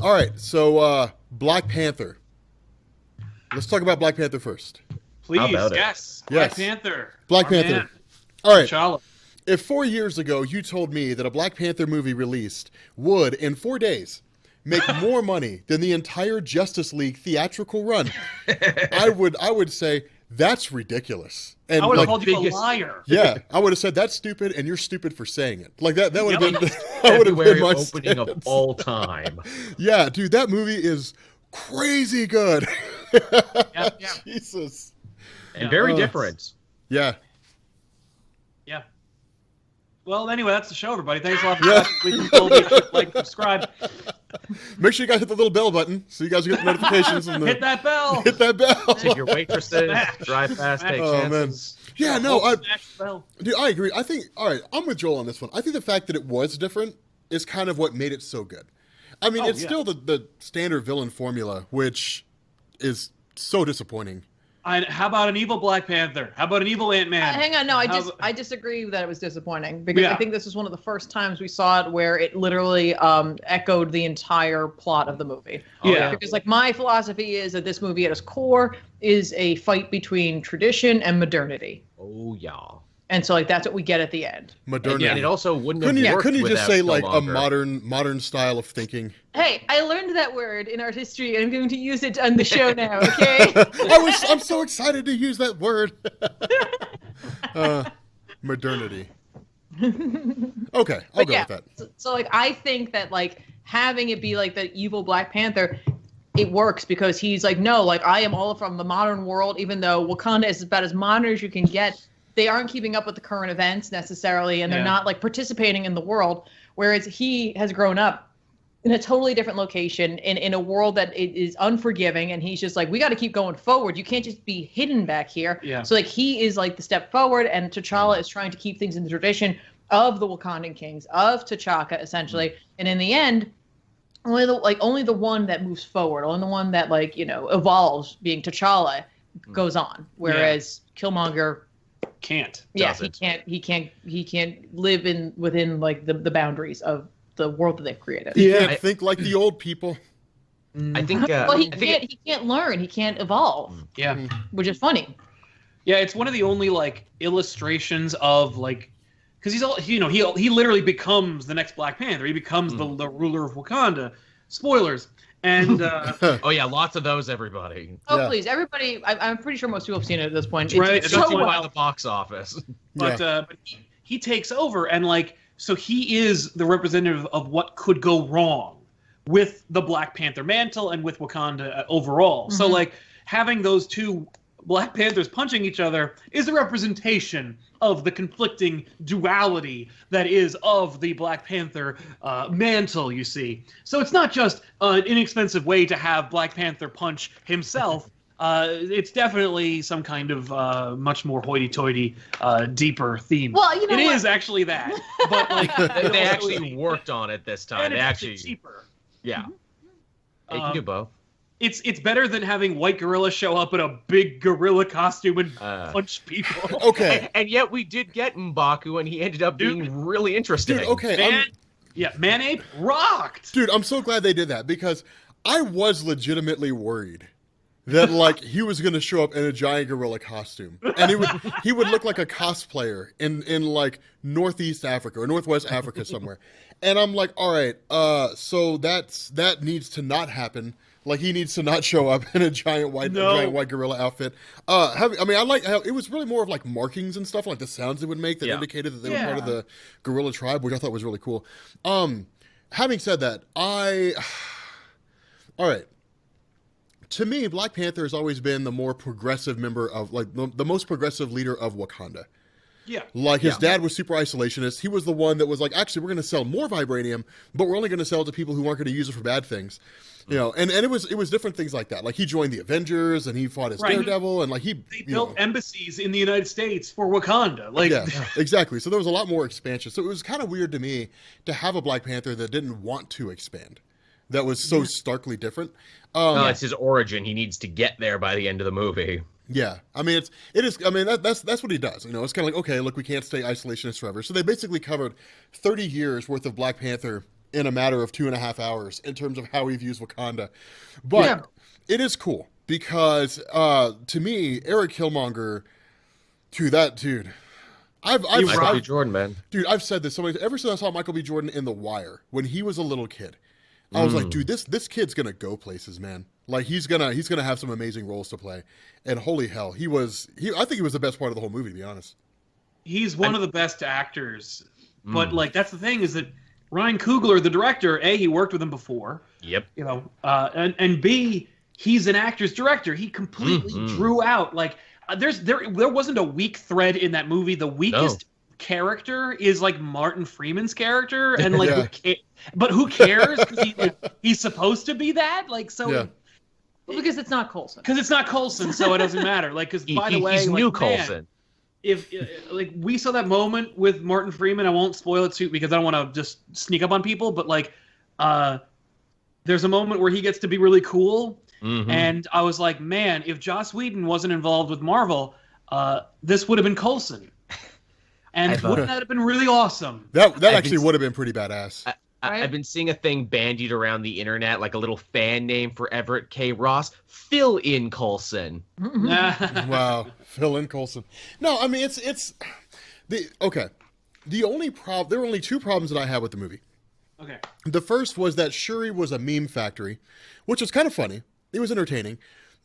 All right, so Black Panther. Let's talk about Black Panther first. Please, yes. Black Panther. Black Panther. Man. All right. T'Challa. If 4 years ago you told me that a Black Panther movie released would, in 4 days, make more money than the entire Justice League theatrical run, I would say that's ridiculous. And I would have called you a liar. Yeah, I would have said that's stupid, and you're stupid for saying it. Like that would have been that would have been my opening of all time. Yeah, dude, that movie is crazy good. Yeah. Jesus. And very different. Yeah. Yeah. Well, anyway, that's the show, everybody. Thanks a lot for watching. Please follow, like, subscribe. Make sure you guys hit the little bell button so you guys get the notifications. Hit that bell. Hit that bell. Take your waitresses, drive fast, take chances. Man. Yeah, no, Dude, I agree. I think, all right, I'm with Joel on this one. I think the fact that it was different is kind of what made it so good. I mean, it's still the standard villain formula, which is so disappointing. How about an evil Black Panther? How about an evil Ant-Man? Hang on, no, I disagree that it was disappointing because I think this is one of the first times we saw it where it literally echoed the entire plot of the movie. Yeah. Because like my philosophy is that this movie at its core is a fight between tradition and modernity. Oh yeah. And so like that's what we get at the end. Modernity. And it also wouldn't have worked. Couldn't you just say like longer. a modern style of thinking? Hey, I learned that word in art history, and I'm going to use it on the show now. Okay. I'm so excited to use that word. Modernity. Okay, I'll go with that. So like I think that like having it be like the evil Black Panther, it works because he's like, no, like I am all from the modern world, even though Wakanda is about as modern as you can get. They aren't keeping up with the current events necessarily, and they're not like participating in the world. Whereas he has grown up in a totally different location, in a world that is unforgiving, and he's just like, we got to keep going forward. You can't just be hidden back here. Yeah. So like he is like the step forward, and T'Challa is trying to keep things in the tradition of the Wakandan kings, of T'Chaka essentially. And in the end, only the one that moves forward, only the one that like evolves, being T'Challa, goes on. Whereas Killmonger can't. Yeah, he can't live within like the boundaries of the world that they've created. He can't think like the old people. I think. Well, he can't learn. He can't evolve. Yeah, which is funny. Yeah, it's one of the only like illustrations of like, because he literally becomes the next Black Panther. He becomes the ruler of Wakanda. Spoilers. And oh yeah, lots of those. Everybody. Oh please, everybody! I'm pretty sure most people have seen it at this point. Right, it's so by the box office. But he takes over, and like, so he is the representative of what could go wrong with the Black Panther mantle and with Wakanda overall. So like having those two Black Panthers punching each other is a representation of the conflicting duality that is of the Black Panther mantle, you see. So it's not just an inexpensive way to have Black Panther punch himself. It's definitely some kind of much more hoity-toity, deeper theme. Well, it is actually that. But like they actually worked on it this time. And they it's actually cheaper. Yeah. They can do both. It's better than having White Gorilla show up in a big gorilla costume and punch people. Okay. And yet we did get M'Baku, and he ended up being really interesting. Dude, okay. Man-Ape rocked. Dude, I'm so glad they did that because I was legitimately worried that like he was going to show up in a giant gorilla costume, and he would look like a cosplayer in like Northeast Africa or Northwest Africa somewhere. And I'm like, all right, so that needs to not happen. Like he needs to not show up in a giant white gorilla outfit. I like how it was really more of like markings and stuff, like the sounds they would make that indicated that they were part of the gorilla tribe, which I thought was really cool. Having said that, all right. To me, Black Panther has always been the more progressive member of like the most progressive leader of Wakanda. Yeah. Like his dad was super isolationist. He was the one that was like, actually, we're going to sell more vibranium, but we're only going to sell it to people who aren't going to use it for bad things. And it was different things like that. Like he joined the Avengers and he fought as Daredevil and like they built embassies in the United States for Wakanda. Like exactly. So there was a lot more expansion. So it was kind of weird to me to have a Black Panther that didn't want to expand. That was so starkly different. It's his origin. He needs to get there by the end of the movie. Yeah, I mean it is. I mean that's what he does. It's kind of like, okay, look, we can't stay isolationist forever. So they basically covered 30 years worth of Black Panther in a matter of 2.5 hours in terms of how he views Wakanda. But it is cool because to me, Eric Killmonger, dude. Michael B. Jordan, man. Dude, I've said this so many. Ever since I saw Michael B. Jordan in The Wire when he was a little kid, I was like, dude, this kid's gonna go places, man. Like he's gonna have some amazing roles to play. And holy hell, I think he was the best part of the whole movie, to be honest. He's one of the best actors. But like that's the thing is that Ryan Coogler, the director, A, he worked with him before. Yep. You know, and B, he's an actor's director. He completely drew out like there wasn't a weak thread in that movie. The weakest character is like Martin Freeman's character, and like, but who cares? Because he's supposed to be that. Like so. Yeah. Well, because it's not Coulson. Because it's not Coulson, so it doesn't matter. Like, because by the way, he's like, new man, Coulson. If like we saw that moment with Martin Freeman, I won't spoil it because I don't want to just sneak up on people. But like, there's a moment where he gets to be really cool, and I was like, man, if Joss Whedon wasn't involved with Marvel, this would have been Coulson, and wouldn't that have been really awesome? That actually would have been pretty badass. I've been seeing a thing bandied around the internet, like a little fan name for Everett K. Ross. Fill in Coulson. Wow, fill in Coulson. No, I mean there were only two problems that I had with the movie. Okay. The first was that Shuri was a meme factory, which was kind of funny. It was entertaining.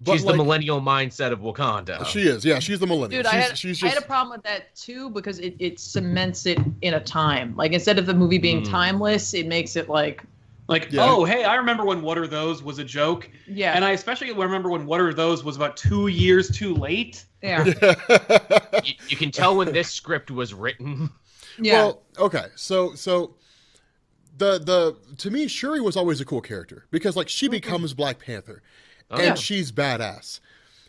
But She's the millennial mindset of Wakanda. She is, yeah. She's the millennial. Dude, I had a problem with that too because it cements it in a time. Like instead of the movie being timeless, it makes it like, oh, hey, I remember when What Are Those was a joke. Yeah. And I especially remember when What Are Those was about 2 years too late. Yeah. You can tell when this script was written. Yeah. Well, okay. So the to me, Shuri was always a cool character because like she becomes Black Panther. And she's badass.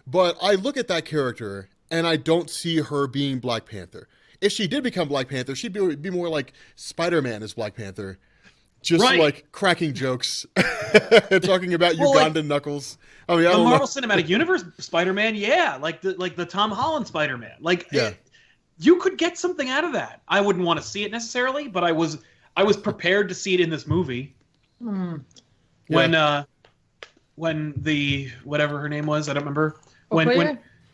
But I look at that character, and I don't see her being Black Panther. If she did become Black Panther, she'd be more like Spider-Man as Black Panther. Just like cracking jokes. Talking about Ugandan knuckles. I mean, I don't Marvel know. Cinematic Universe Spider-Man, like the Tom Holland Spider-Man. Like, yeah. You could get something out of that. I wouldn't want to see it necessarily, but I was prepared to see it in this movie. When the whatever her name was, I don't remember. When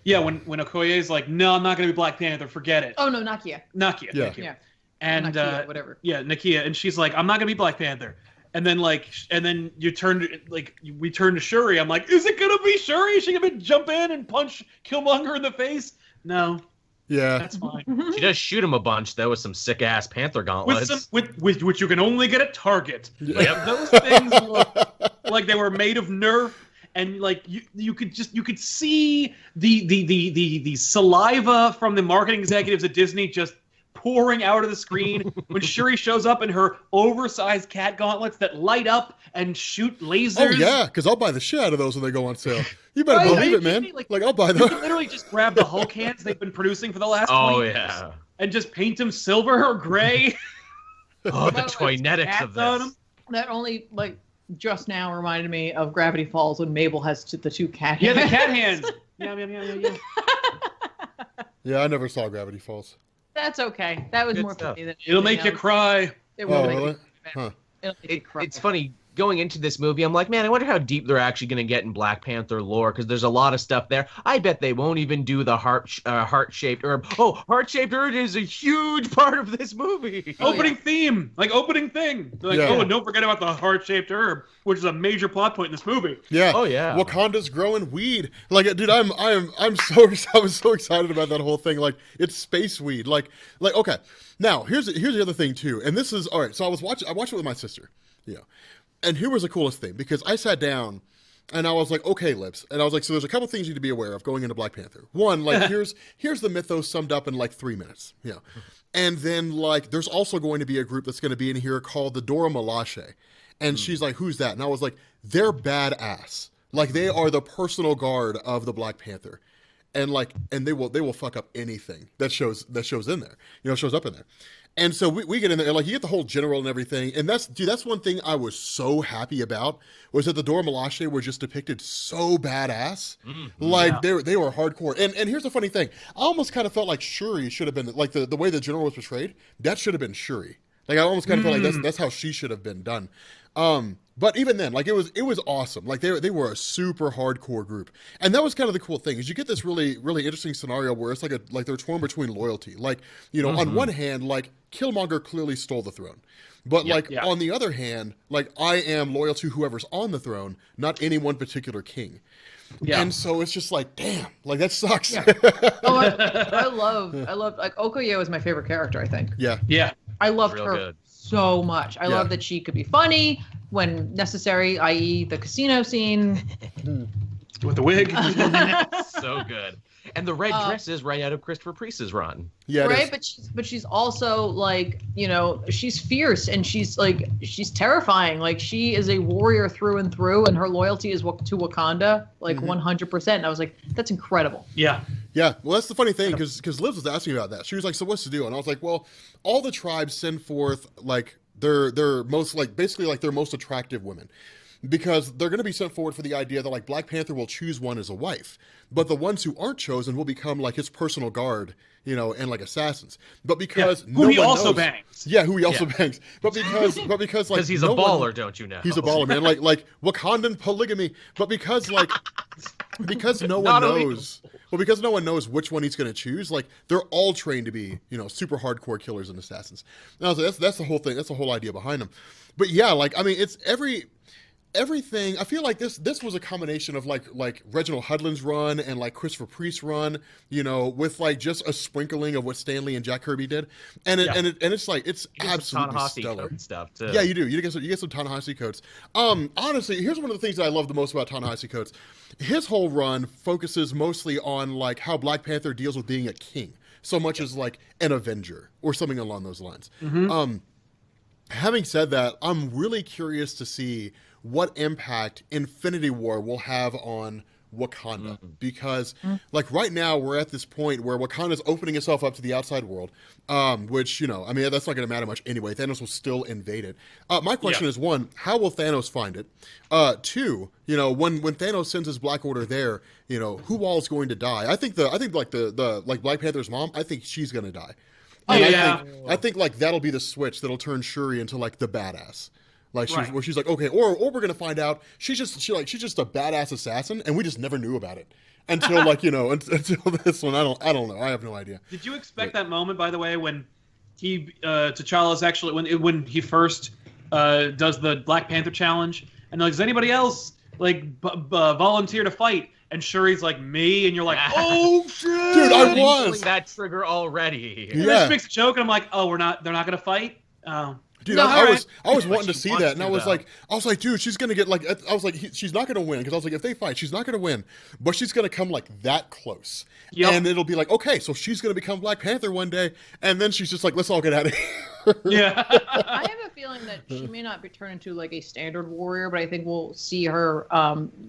Okoye's like, no, I'm not gonna be Black Panther, forget it. Oh no, Nakia. Yeah. And Nakia, whatever. Yeah, Nakia, and she's like, I'm not gonna be Black Panther. And then we turn to Shuri. I'm like, is it gonna be Shuri? Is she gonna jump in and punch Killmonger in the face? No. Yeah. That's fine. She does shoot him a bunch though with some sick ass Panther gauntlets. With which you can only get at Target. Like, those things look like they were made of Nerf, and like you could see the saliva from the marketing executives at Disney just pouring out of the screen when Shuri shows up in her oversized cat gauntlets that light up and shoot lasers. Oh yeah, because I'll buy the shit out of those when they go on sale. You better believe it, man. Like I'll buy You those. can literally just grab the Hulk hands they've been producing for the last 20 years and just paint them silver or gray. Oh, the toynetics of this. That only just now reminded me of Gravity Falls when Mabel has the two cat hands. Yeah, the cat hands. Yeah. Yeah, I never saw Gravity Falls. That's okay. That was Good more stuff. funny than It'll make you cry. It will make really? you cry. Huh. It'll make you cry. It's funny. Going into this movie, I'm like, man, I wonder how deep they're actually going to get in Black Panther lore, because there's a lot of stuff there. I bet they won't even do the heart-shaped herb. Oh, heart-shaped herb is a huge part of this movie. Opening theme, opening thing. They're like, and don't forget about the heart-shaped herb, which is a major plot point in this movie. Yeah. Oh yeah. Wakanda's growing weed. Like, dude, I'm so excited about that whole thing. Like, it's space weed. Like okay. Now here's the other thing too, and this is all right. So I watched it with my sister. Yeah. And here was the coolest thing, because I sat down and I was like, okay, Lips. And I was like, so there's a couple things you need to be aware of going into Black Panther. One, here's the mythos summed up in 3 minutes. Yeah. And then there's also going to be a group that's going to be in here called the Dora Milaje. And she's like, who's that? And I was like, they're badass. Like, they are the personal guard of the Black Panther. And they will fuck up anything that shows in there. Shows up in there. And so we get in there, and you get the whole general and everything. And that's one thing I was so happy about, was that the Dora Milaje were just depicted so badass. They were hardcore. And here's the funny thing. I almost kind of felt like Shuri should have been, the way the general was portrayed, that should have been Shuri. Like I almost kind of feel like that's how she should have been done. But even then, like it was awesome. Like they were a super hardcore group, and that was kind of the cool thing is you get this really really interesting scenario where it's like they're torn between loyalty. Like on one hand, like Killmonger clearly stole the throne, but on the other hand, like I am loyal to whoever's on the throne, not any one particular king. Yeah. And so it's just like, damn, like that sucks. Yeah. I love like Okoye was my favorite character, I think. Yeah. Yeah. I loved her so much. I love that she could be funny when necessary, i.e. the casino scene. With the wig. So good. And the red dress is right out of Christopher Priest's run. Yeah, right. But she's also like, she's fierce and she's terrifying. Like she is a warrior through and through, and her loyalty is to Wakanda, like 100%. And I was like, that's incredible. Yeah. Yeah, well, that's the funny thing, because Liz was asking about that. She was like, so what's to do? And I was like, well, all the tribes send forth, like, their most, like, basically, like, their most attractive women. Because they're going to be sent forward for the idea that, like, Black Panther will choose one as a wife. But the ones who aren't chosen will become, like, his personal guard, and, like, assassins. But because who he also bangs. Yeah, who he also bangs. But because like... Because he's a baller, don't you know? He's a baller, man. Like Wakandan polygamy. But because, like... Because no one knows... Well, because no one knows which one he's going to choose, like, they're all trained to be, super hardcore killers and assassins. And I was like, that's the whole thing. That's the whole idea behind them. But yeah, like, I mean, it's everything. I feel like this was a combination of like Reginald Hudlin's run and like Christopher Priest's run, with like just a sprinkling of what Stan Lee and Jack Kirby did, and it's like it's absolutely stellar stuff too. Yeah, you do. You get some Ta-Nehisi Coates. Honestly, here's one of the things that I love the most about Ta-Nehisi Coates. His whole run focuses mostly on like how Black Panther deals with being a king, so much as like an Avenger or something along those lines. Having said that, I'm really curious to see what impact Infinity War will have on Wakanda. Because, like, right now, we're at this point where Wakanda's opening itself up to the outside world, which, I mean, that's not going to matter much anyway. Thanos will still invade it. My question is, one, how will Thanos find it? Two, when Thanos sends his Black Order there, who all is going to die? I think Black Panther's mom, I think she's going to die. I think like that'll be the switch that'll turn Shuri into like the badass. Like where she's like, okay, or we're gonna find out she's just a badass assassin, and we just never knew about it until like until this one. I don't know. I have no idea. Did you expect that moment, by the way, when T'Challa's actually when he first does the Black Panther challenge, and like, does anybody else like volunteer to fight? And Shuri's like, me, and you're like, oh shit, dude, I was that trigger already. And then she makes a joke, and I'm like, oh, they're not gonna fight. Dude, I was wanting to see that, and I was like, dude, she's gonna get like, I was like, she's not gonna win, because I was like, if they fight, she's not gonna win, but she's gonna come like that close, and it'll be like, okay, so she's gonna become Black Panther one day, and then she's just like, let's all get out of here. Yeah, I have a feeling that she may not be turned into like a standard warrior, but I think we'll see her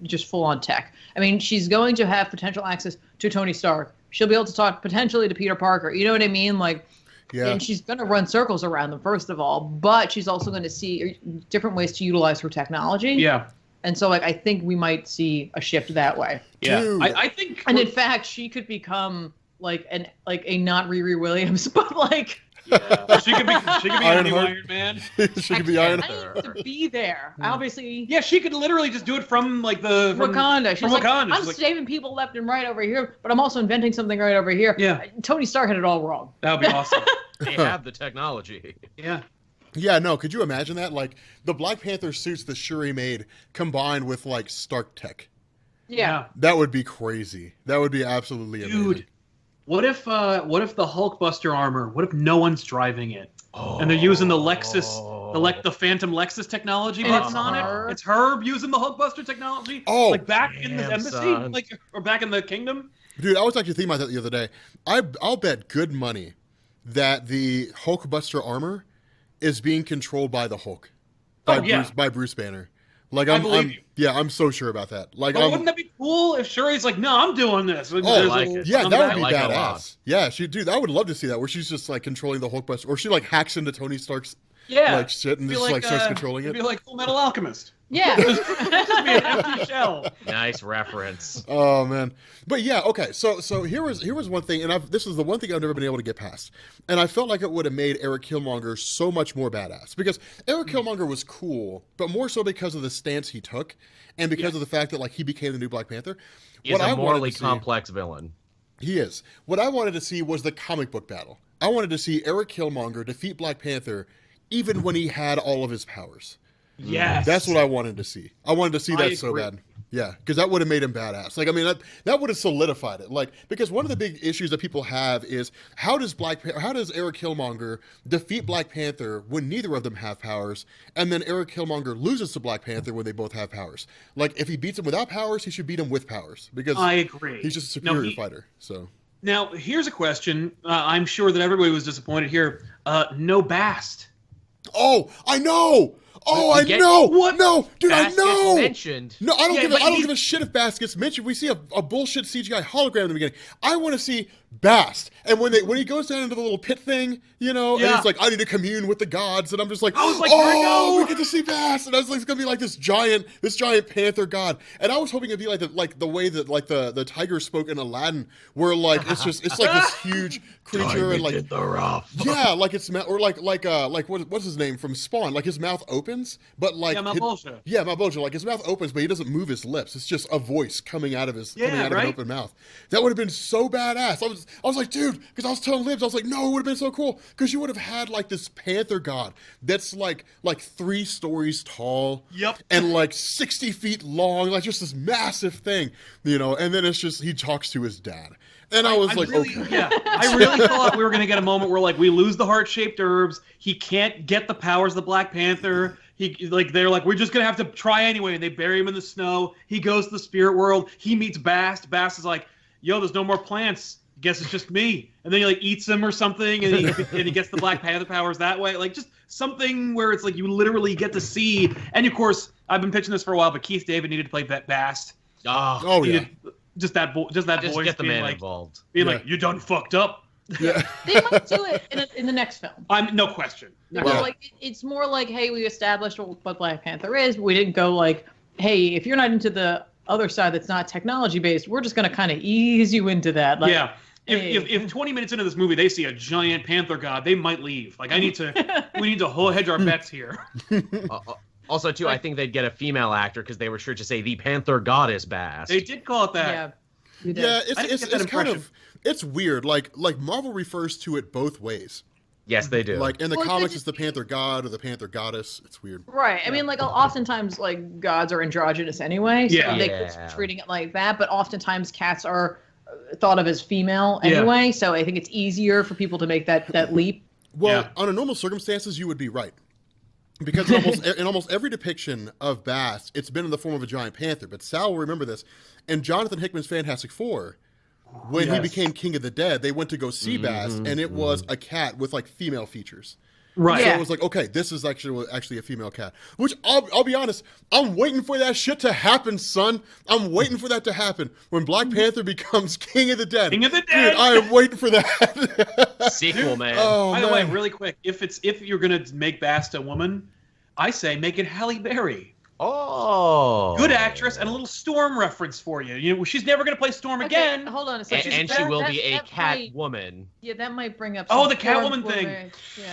just full on tech. I mean, she's going to have potential access to Tony Stark. She'll be able to talk potentially to Peter Parker. You know what I mean? Like. Yeah. And she's going to run circles around them, first of all, but she's also going to see different ways to utilize her technology. Yeah. And so, like, I think we might see a shift that way. Yeah. I think. And in fact, she could become like a not Riri Williams, but like. Yeah. She could be a new Iron Man. She could be Iron Man. I need to be there. Obviously. Yeah, she could literally just do it from like from Wakanda. She's like, Wakanda. I'm saving people left and right over here, but I'm also inventing something right over here. Yeah. Tony Stark had it all wrong. That would be awesome. They have the technology. Yeah. Yeah, no, could you imagine that? Like, the Black Panther suits that Shuri made combined with, like, Stark tech. Yeah. That would be crazy. That would be absolutely amazing. Dude, what if the Hulkbuster armor, what if no one's driving it? And they're using the Lexus, the Phantom Lexus technology buttons on it? It's Herb using the Hulkbuster technology? Oh. Like back in the embassy? Like, or back in the kingdom? Dude, I was actually thinking about that the other day. I'll bet good money that the Hulkbuster armor is being controlled by the Hulk, by Bruce Banner. Like I'm so sure about that. Like, wouldn't that be cool if Shuri's like, no, I'm doing this? Yeah, that would be badass. Yeah, I would love to see that where she's just like controlling the Hulkbuster, or she like hacks into Tony Stark's like shit and just like starts controlling it. It'd be like Full Metal Alchemist. Yeah. Just be an empty shell. Nice reference. Oh man, but yeah, okay. So here was one thing, and this is the one thing I've never been able to get past, and I felt like it would have made Eric Killmonger so much more badass because Eric Killmonger was cool, but more so because of the stance he took, and because of the fact that like he became the new Black Panther. He's a morally complex villain. He is. What I wanted to see was the comic book battle. I wanted to see Eric Killmonger defeat Black Panther, even when he had all of his powers. Yes. That's what I wanted to see. I wanted to see that so bad. Yeah, because that would have made him badass. Like, I mean, that would have solidified it. Like, because one of the big issues that people have is how does Eric Killmonger defeat Black Panther when neither of them have powers, and then Eric Killmonger loses to Black Panther when they both have powers? Like, if he beats him without powers, he should beat him with powers because I agree. He's just a superior fighter. So now here's a question. I'm sure that everybody was disappointed here. No Bast. Oh, I know. Oh, I know! What? No, dude, I know! Mentioned. No, I don't give a shit if Bast gets mentioned. We see a bullshit CGI hologram in the beginning. I want to see Bast. And when he goes down into the little pit thing, and it's like, I need to commune with the gods, and I'm just like, I was like, oh, we get to see Bast, and I was like, it's gonna be like this giant panther god. And I was hoping it'd be like the way that like the tiger spoke in Aladdin, where like it's like this huge creature and like the rough. Yeah, like it's or like what's his name from Spawn? Like his mouth opens, but like Mabosha. Mabosha. Like his mouth opens, but he doesn't move his lips. It's just a voice coming out of an open mouth. That would have been so badass. I was like, dude, because I was telling Libs, I was like, no, it would have been so cool because you would have had like this panther god that's like 3 stories tall, and like 60 feet long, like just this massive thing, and then it's just he talks to his dad. And I was like, really, okay. Yeah, I really thought we were going to get a moment where, like, we lose the heart-shaped herbs. He can't get the powers of the Black Panther. They're like, we're just going to have to try anyway. And they bury him in the snow. He goes to the spirit world. He meets Bast. Bast is like, yo, there's no more plants. Guess it's just me. And then he, like, eats them or something. And he gets the Black Panther powers that way. Like, just something where it's like you literally get to see. And, of course, I've been pitching this for a while, but Keith David needed to play Bast. Oh yeah. Just that voice get the man like, involved. Being like, you done fucked up. Yeah. They might do it in the next film. No question. Well, like it's more like, hey, we established what Black Panther is. But we didn't go like, hey, if you're not into the other side that's not technology based, we're just gonna kind of ease you into that. Like, yeah. If 20 minutes into this movie they see a giant panther god, they might leave. Like we need to hedge our bets here. Also, too, I think they'd get a female actor because they were sure to say the Panther Goddess Bast. They did call it that. Yeah. Yeah, it's kind of it's weird. Like Marvel refers to it both ways. Yes, they do. Like in the comics, it's the Panther God or the Panther Goddess. It's weird. Right. I mean, like oftentimes, like gods are androgynous anyway, so they could treating it like that. But oftentimes, cats are thought of as female anyway. So I think it's easier for people to make that leap. Well, under normal circumstances, you would be right. Because in almost every depiction of Bast, it's been in the form of a giant panther. But Sal will remember this. In Jonathan Hickman's Fantastic Four, when he became King of the Dead, they went to go see Bast, and it was a cat with like female features. Right. So it was like, okay, this is actually a female cat. Which I'll be honest, I'm waiting for that shit to happen, son. I'm waiting for that to happen when Black Panther becomes King of the Dead. King of the Dead. Dude, I am waiting for that. Sequel, man. Oh, By the way, really quick, if you're gonna make Bast a woman, I say make it Halle Berry. Oh. Good actress and a little Storm reference for you. You know, she's never gonna play Storm again. Hold on a second. And she will be a cat woman. Yeah, that might bring up. Oh, the Catwoman thing.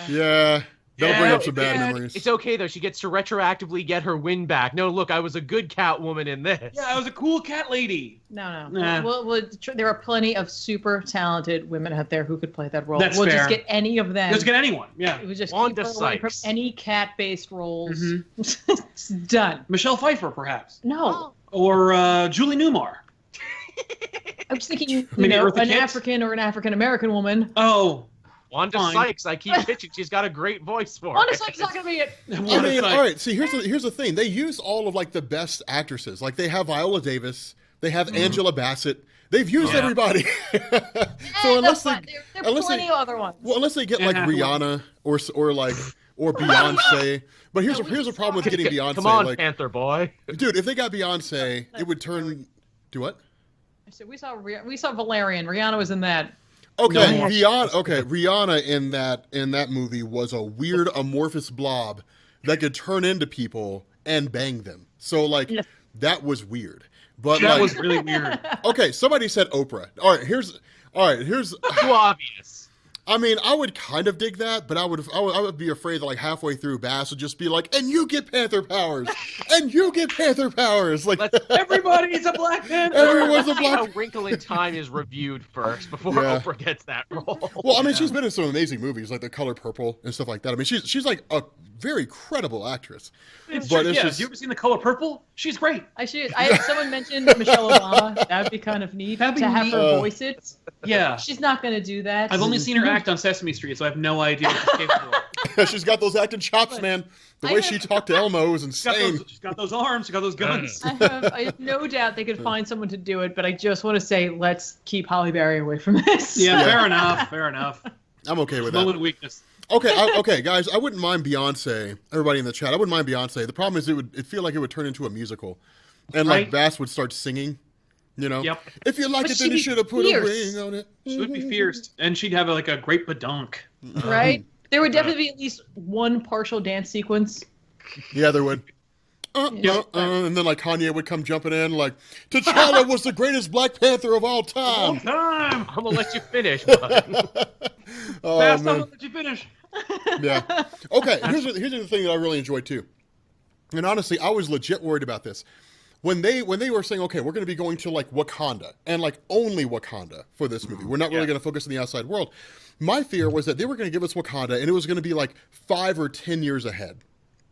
Yeah. That'll bring up some bad memories. It's okay though. She gets to retroactively get her win back. No, look, I was a good Catwoman in this. Yeah, I was a cool cat lady. No. Nah. Well, there are plenty of super talented women out there who could play that role. That's we'll fair. just get any of them. Just get anyone. Yeah. It was just Wanda keep her away from Sykes. any cat-based roles. It's done. Michelle Pfeiffer, perhaps. No. Or Julie Newmar. I was thinking, Maybe Eartha an Kitt? African or an African American woman. Oh. Wanda Fine. Sykes, I keep pitching. She's got a great voice for Wanda it. Sykes is not gonna be it. I mean, all right. See, here's the thing. They use all of like the best actresses. Like they have Viola Davis, they have Angela Bassett. They've used everybody. So unless there are plenty of other ones. Well, unless they get like Rihanna or Beyonce. But here's a problem with getting Beyonce. Come on, like, Panther boy. dude, if they got Beyonce, it would turn. Do what? I said we saw Valerian. Rihanna was in that. Okay, Rihanna in that movie was a weird amorphous blob that could turn into people and bang them. So like that was weird. But That like, was really weird. okay, somebody said Oprah. All right, here's Too obvious. I mean, I would kind of dig that, but I would be afraid that like halfway through Bass would just be like, and you get Panther powers, and you get Panther powers. Like Everybody's a Black Panther. everyone's a See how Black. Wrinkle in Time is reviewed first before Yeah. Oprah gets that role. Well, I mean, she's been in some amazing movies like The Color Purple and stuff like that. I mean, she's like a very credible actress. It's But true. it's Yeah, just- have you ever seen The Color Purple? She's great. Someone mentioned Michelle Obama. That'd be kind of neat That'd be to have neat. her voice it. Yeah. She's not going to do that. I've only seen her act on Sesame Street, so I have no idea what she's capable of. She's got those acting chops, man. The way she talked to Elmo is insane. She's got those arms. She's got those guns. I have no doubt they could find someone to do it, but I just want to say, let's keep Halle Berry away from this. Yeah, Yeah. fair enough. Fair enough. I'm okay with Moment that. of weakness. Okay, guys. I wouldn't mind Beyonce. Everybody in the chat, I wouldn't mind Beyonce. The problem is it feel like it would turn into a musical, and like Right. Bass would start singing. You know, Yep. if you like But it, then you she'd should have put be a fierce. ring on it. She would be fierce, and she'd have like a great badunk. Right? There would definitely be at least one partial dance sequence. Yeah, there would. And then like Kanye would come jumping in like, T'Challa was the greatest Black Panther of all All time. time. I'm gonna let you finish, bud. Oh, Fast, I'm man. gonna let you finish. Yeah. Okay, here's the thing that I really enjoyed too. And honestly, I was legit worried about this. When they were saying, okay, we're going to be going to like Wakanda and like only Wakanda for this movie. We're not really going to focus on the outside world. My fear was that they were going to give us Wakanda and it was going to be like 5 or 10 years ahead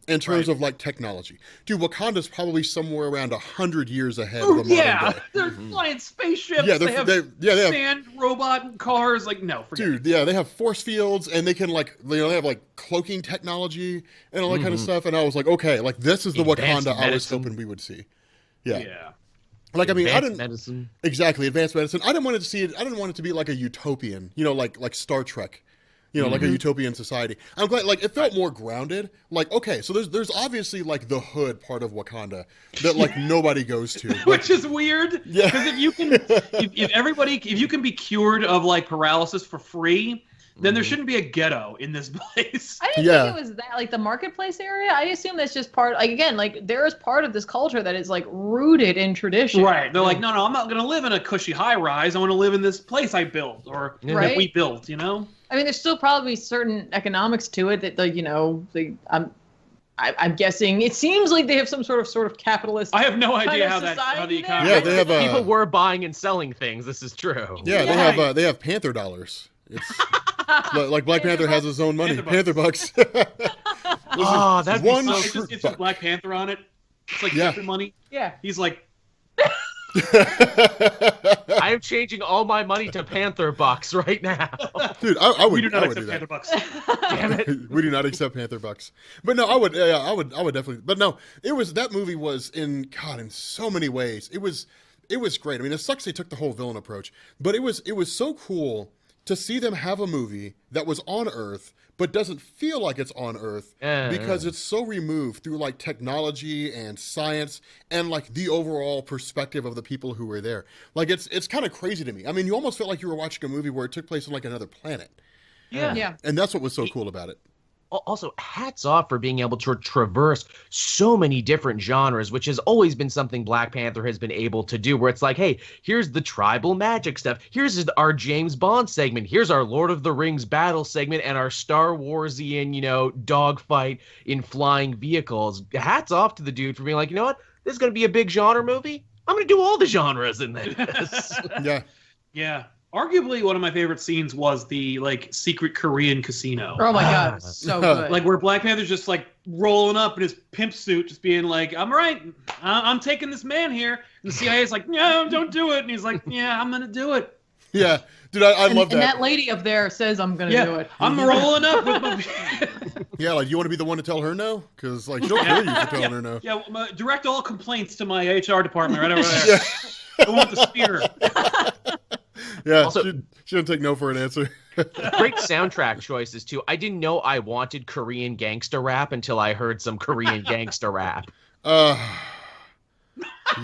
in terms of like technology. Dude, Wakanda's probably somewhere around 100 years ahead of the modern day. They're flying spaceships. Yeah, they have sand robot cars. Like, no, forget Dude, yeah, they have force fields and they can like, they have like cloaking technology and all that kind of stuff. And I was like, okay, like this is the Advanced Wakanda I was medicine. hoping we would see. it. Yeah. Yeah. Like, I mean, I Advanced didn't medicine. exactly advanced medicine. I didn't want it to see it. I didn't want it to be like a utopian, like Star Trek, like a utopian society. I'm glad, like, it felt more grounded. Like, okay, so there's obviously like the hood part of Wakanda that like nobody goes to. Like, Which is weird. Yeah. Because if you can, if you can be cured of like paralysis for free, then there shouldn't be a ghetto in this place. I didn't Yeah. think it was that, like the marketplace area. I assume that's just part, like, again, like there is part of this culture that is like rooted in tradition. Right. They're like, no, I'm not going to live in a cushy high rise. I want to live in this place I built or that Right. we built, you know? I mean, there's still probably certain economics to it that I'm guessing it seems like they have some sort of capitalist. I have no Kind idea of how the society economy. yeah, they have People were buying and selling things. This is true. yeah, they have Panther dollars. It's like Black Panther has his own money. Panther Panther bucks. Oh, that'd be one so It's just Black Panther on it. It's like Yeah. Panther money. Yeah. He's like, I am changing all my money to Panther bucks right now. Dude, I would. we do not I would accept do Panther that. bucks. Damn it. We do not accept Panther bucks. But no, I would. Yeah, I would definitely. But no, that movie was in so many ways. It was great. I mean, it sucks they took the whole villain approach, but it was so cool to see them have a movie that was on Earth but doesn't feel like it's on Earth because it's so removed through like technology and science and like the overall perspective of the people who were there. Like it's kind of crazy to me. I mean, you almost felt like you were watching a movie where it took place on like another planet. Yeah. And that's what was so cool about it. Also, hats off for being able to traverse so many different genres, which has always been something Black Panther has been able to do, where it's like, hey, here's the tribal magic stuff. Here's our James Bond segment. Here's our Lord of the Rings battle segment and our Star Warsian, dogfight in flying vehicles. Hats off to the dude for being like, you know what? This is going to be a big genre movie. I'm going to do all the genres in this. Yeah. Yeah. Arguably, one of my favorite scenes was the like secret Korean casino. Oh my god, it was so good. Like where Black Panther's just like rolling up in his pimp suit, just being like, "I'm right, I'm taking this man here." And the CIA's like, "No, don't do it." And he's like, "Yeah, I'm gonna do it." Yeah. Dude, I love and that. that lady up there says, "I'm gonna Yeah, do it." I'm rolling up with my. Yeah, like you want to be the one to tell her no? Because like she'll kill you for telling her no. Yeah, direct all complaints to my HR department right over there. Yeah. I want the spear. Yeah, Also- she don't take no for an answer. Great soundtrack choices, too. I didn't know I wanted Korean gangsta rap until I heard some Korean gangsta rap.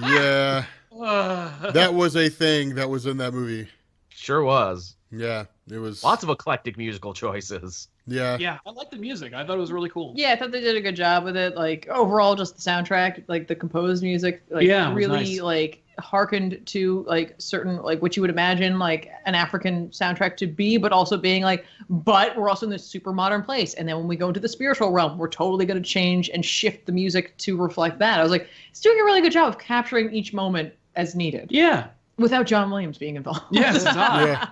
Yeah, that was a thing that was in that movie. Sure was. Yeah, it was. Lots of eclectic musical choices. Yeah, I like the music. I thought it was really cool. Yeah, I thought they did a good job with it. Like overall, just the soundtrack, like the composed music, like Yeah, it was really nice. like hearkened to like certain like what you would imagine like an African soundtrack to be, but also being like, but we're also in this super modern place. And then when we go into the spiritual realm, we're totally going to change and shift the music to reflect that. I was like, it's doing a really good job of capturing each moment as needed. Yeah. Without John Williams being involved. Yes, it's odd. Yeah.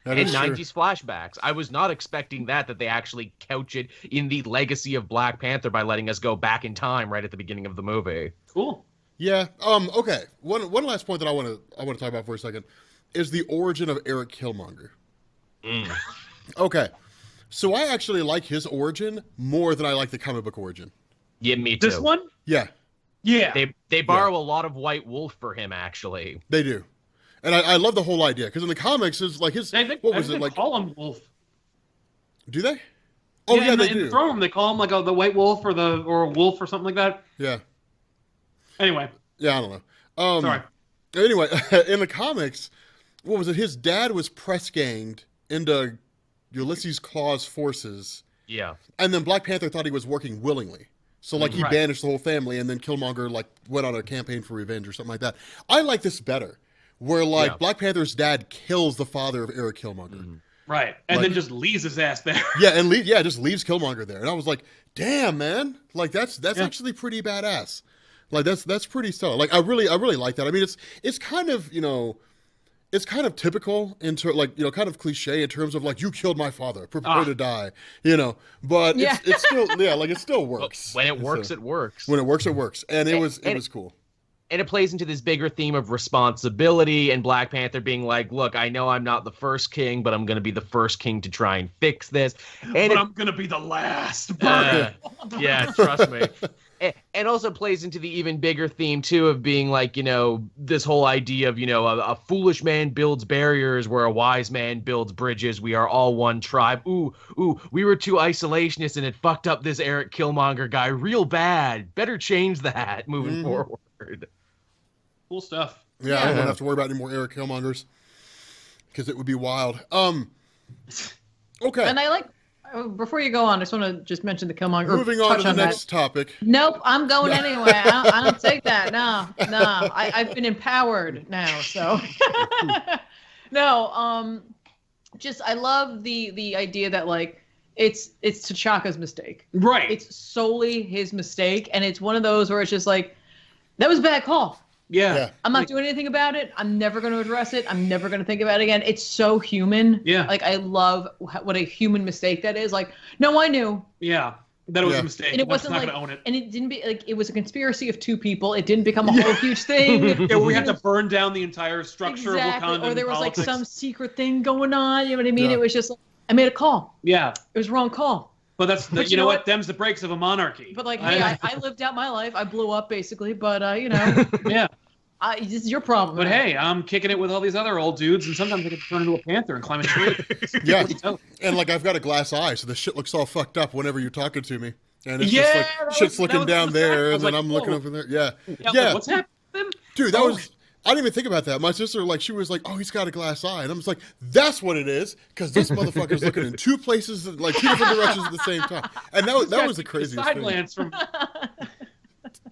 That And is true. 90s flashbacks. I was not expecting that they actually couch it in the legacy of Black Panther by letting us go back in time right at the beginning of the movie. Cool. Yeah. Okay. One last point that I want to talk about for a second is the origin of Eric Killmonger. Okay. So I actually like his origin more than I like the comic book origin. Yeah, me too. This one? Yeah, Yeah. They borrow a lot of White Wolf for him, actually. they do. And I love the whole idea because in the comics is like his I think, what I was think it they like? call him Wolf. Do they? Oh yeah, in they the do. Throne Room, they call him like the White Wolf or a Wolf or something like that. Yeah, Anyway, yeah. I don't know. sorry. Anyway, in the comics, what was it? His dad was press ganged into Ulysses Claw's forces, Yeah. and then Black Panther thought he was working willingly. So like he Right. banished the whole family, and then Killmonger like went on a campaign for revenge or something like that. I like this better, where like Yeah. Black Panther's dad kills the father of Eric Killmonger. Right. And Like- then just leaves his ass there. Yeah, and just leaves Killmonger there, and I was like, damn man, like that's actually pretty badass. Like that's pretty stellar. Like I really like that. I mean, it's kind of it's kind of typical like kind of cliche in terms of like you killed my father, prepare to die, But Yeah. it's still like it still works. When it works, So, it works. when it works, it works, and it was cool. And it plays into this bigger theme of responsibility and Black Panther being like, look, I know I'm not the first king, but I'm going to be the first king to try and fix this. And But I'm going to be the last. yeah, trust me. And also plays into the even bigger theme, too, of being like, this whole idea of, a foolish man builds barriers where a wise man builds bridges. We are all one tribe. Ooh, we were too isolationist and it fucked up this Eric Killmonger guy real bad. Better change that moving forward. Cool stuff. Yeah, I don't have to worry about any more Eric Killmongers because it would be wild. Okay, And I like, before you go on, I just want to just mention the Killmonger. moving on to the that. next topic. Nope, I'm going anyway. I don't take that. No. I've been empowered now, so. No, just I love the idea that like it's T'Chaka's mistake. Right. It's solely his mistake, and it's one of those where it's just like, that was a bad call. yeah. I'm not doing anything about it. I'm never going to address it. I'm never going to think about it again. It's so human. Yeah. Like I love what a human mistake that is. Like, no, I knew. Yeah. That it was Yeah. a mistake. And it That's wasn't not like, going to own it. and it didn't be like, it was a conspiracy of two people. It didn't become a whole huge thing. Yeah, we had to burn down the entire structure Exactly. of Wakanda. Or there was politics. like some secret thing going on. You know what I mean? Yeah. It was just like, I made a call. Yeah. It was a wrong call. But that's But you know what? Them's the breaks of a monarchy. But like, hey, I lived out my life. I blew up basically, but yeah. this is your problem. But hey, I'm kicking it with all these other old dudes, and sometimes I can turn into a panther and climb a tree. Yeah, So- and like I've got a glass eye, so the shit looks all fucked up whenever you're talking to me, and it's Yeah, just that like was- shit's that looking was down the fact. I there, was and then like, I'm looking whoa. over there. Yeah, Like, what's happening? dude, that Oh. was. I didn't even think about that. My sister, like, she was like, "Oh, he's got a glass eye," and I'm just like, "That's what it is," because this motherfucker's looking in two places, like two different directions at the same time, and that was the craziest Side thing. glance from.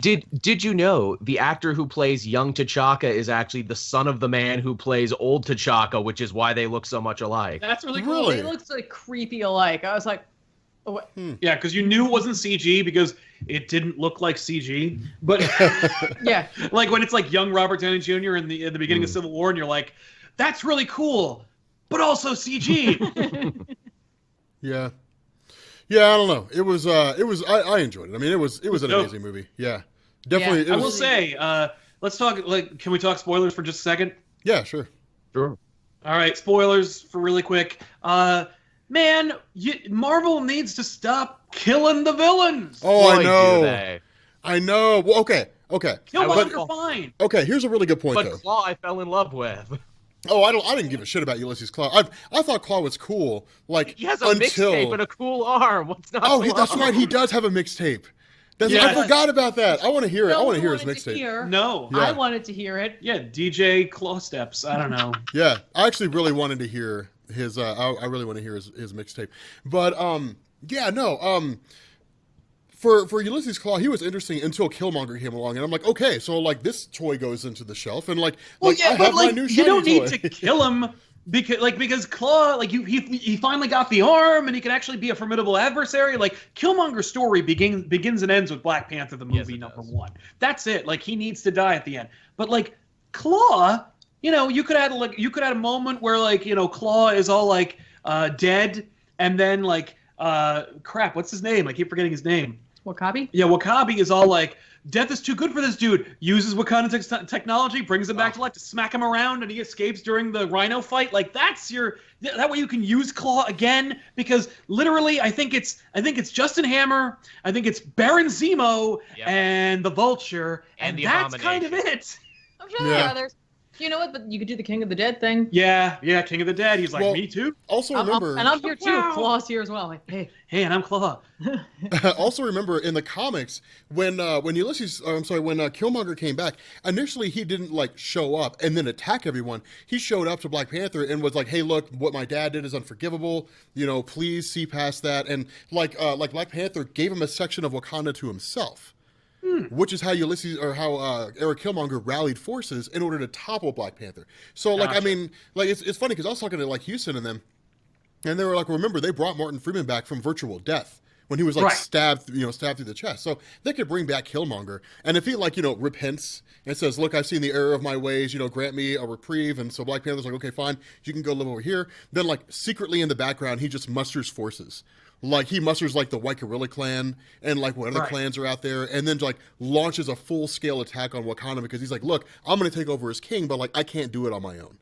Did you know the actor who plays young T'Chaka is actually the son of the man who plays old T'Chaka, which is why they look so much alike. That's really cool. Really? They looked like creepy alike. I was like, oh, what? Yeah, because you knew it wasn't CG because it didn't look like CG. But Yeah. like when it's like young Robert Downey Jr. in the beginning of Civil War, and you're like, that's really cool, but also CG. Yeah, I don't know. It was. I enjoyed it. I mean, it was an dope. amazing movie. Yeah, definitely. Yeah, I it will was. say, let's talk. Like, can we talk spoilers for just a second? Yeah, sure. Sure. All right, spoilers for really quick. Man, Marvel needs to stop killing the villains. Oh, I Boy, do know. they. I know. Well, okay. Killmonger, fine. Okay, here's a really good point, But though. Claw I fell in love with. Oh, I didn't give a shit about Ulysses Claw. I thought Claw was cool. Like He has a until mixtape and a cool arm. What's not oh, to that's love? right. He does have a mixtape. Yeah. I forgot about that. I want to hear it. I No want to one hear his wanted to mixtape. hear. No. Yeah. I wanted to hear it. Yeah, DJ Claw Steps. I don't know. Yeah, I actually really wanted to hear his I really want to hear his mixtape. But yeah, no, for Ulysses Claw, he was interesting until Killmonger came along, and I'm like, okay, so like this toy goes into the shelf, and I have my new shiny you don't need toy. to kill him because Claw, like he finally got the arm, and he can actually be a formidable adversary. Like Killmonger's story begins and ends with Black Panther the movie #1. That's it. Like he needs to die at the end. But like Claw, you could add a moment where Claw is all like dead, and then crap, what's his name? I keep forgetting his name. Wakabi? Yeah, Wakabi is all like, death is too good for this dude. Uses Wakanda technology, brings him back to life to smack him around, and he escapes during the Rhino fight. Like that way you can use Claw again, because literally I think it's Justin Hammer, I think it's Baron Zemo, and the Vulture, and that's kind of it. I'm sure there are others. You know what? But you could do the King of the Dead thing. Yeah, King of the Dead. He's like, me too. Also remember, and I'm here too. Claw's here as well. Like, hey, and I'm Claw. Also remember in the comics when Killmonger came back, initially he didn't show up and then attack everyone. He showed up to Black Panther and was like, "Hey, look, what my dad did is unforgivable. Please see past that." And Black Panther gave him a section of Wakanda to himself. Which is how Eric Killmonger rallied forces in order to topple Black Panther. So, it's funny because I was talking to Houston and them, and they were like, "Remember, they brought Martin Freeman back from virtual death when he was stabbed through the chest. So they could bring back Killmonger, and if he repents and says, 'Look, I've seen the error of my ways. Grant me a reprieve.' And so Black Panther's like, 'Okay, fine, you can go live over here.' Then secretly in the background, he just musters forces." He musters the White Guerrilla Clan and what other clans are out there, and then launches a full-scale attack on Wakanda because he's like, "Look, I'm going to take over as king, but I can't do it on my own.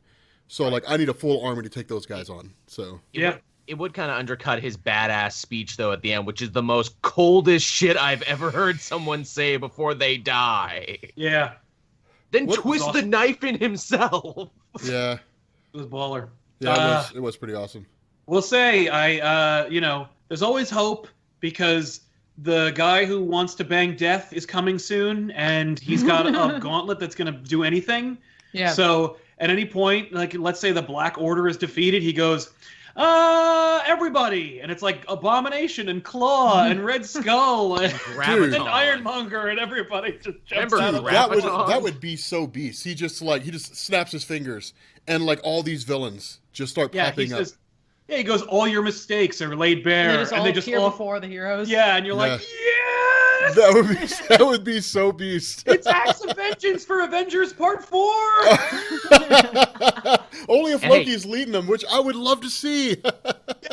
So I need a full army to take those guys on." So it would kind of undercut his badass speech though at the end, which is the most coldest shit I've ever heard someone say before they die. Yeah. Then twist the knife in himself. Yeah. It was baller. Yeah, it was pretty awesome. We'll say there's always hope, because the guy who wants to bang death is coming soon, and he's got a gauntlet that's going to do anything. Yeah. So at any point, let's say the Black Order is defeated, he goes, everybody, and it's Abomination and Claw and Red Skull and Ironmonger, and everybody just jumps out of that would be so beast. He just snaps his fingers, and all these villains just start popping up. He goes, "All your mistakes are laid bare," and they just all before the heroes. Yeah, and you're like, "Yes!" That would be so beast. It's Acts of Vengeance for Avengers Part 4. Only if Loki's leading them, which I would love to see.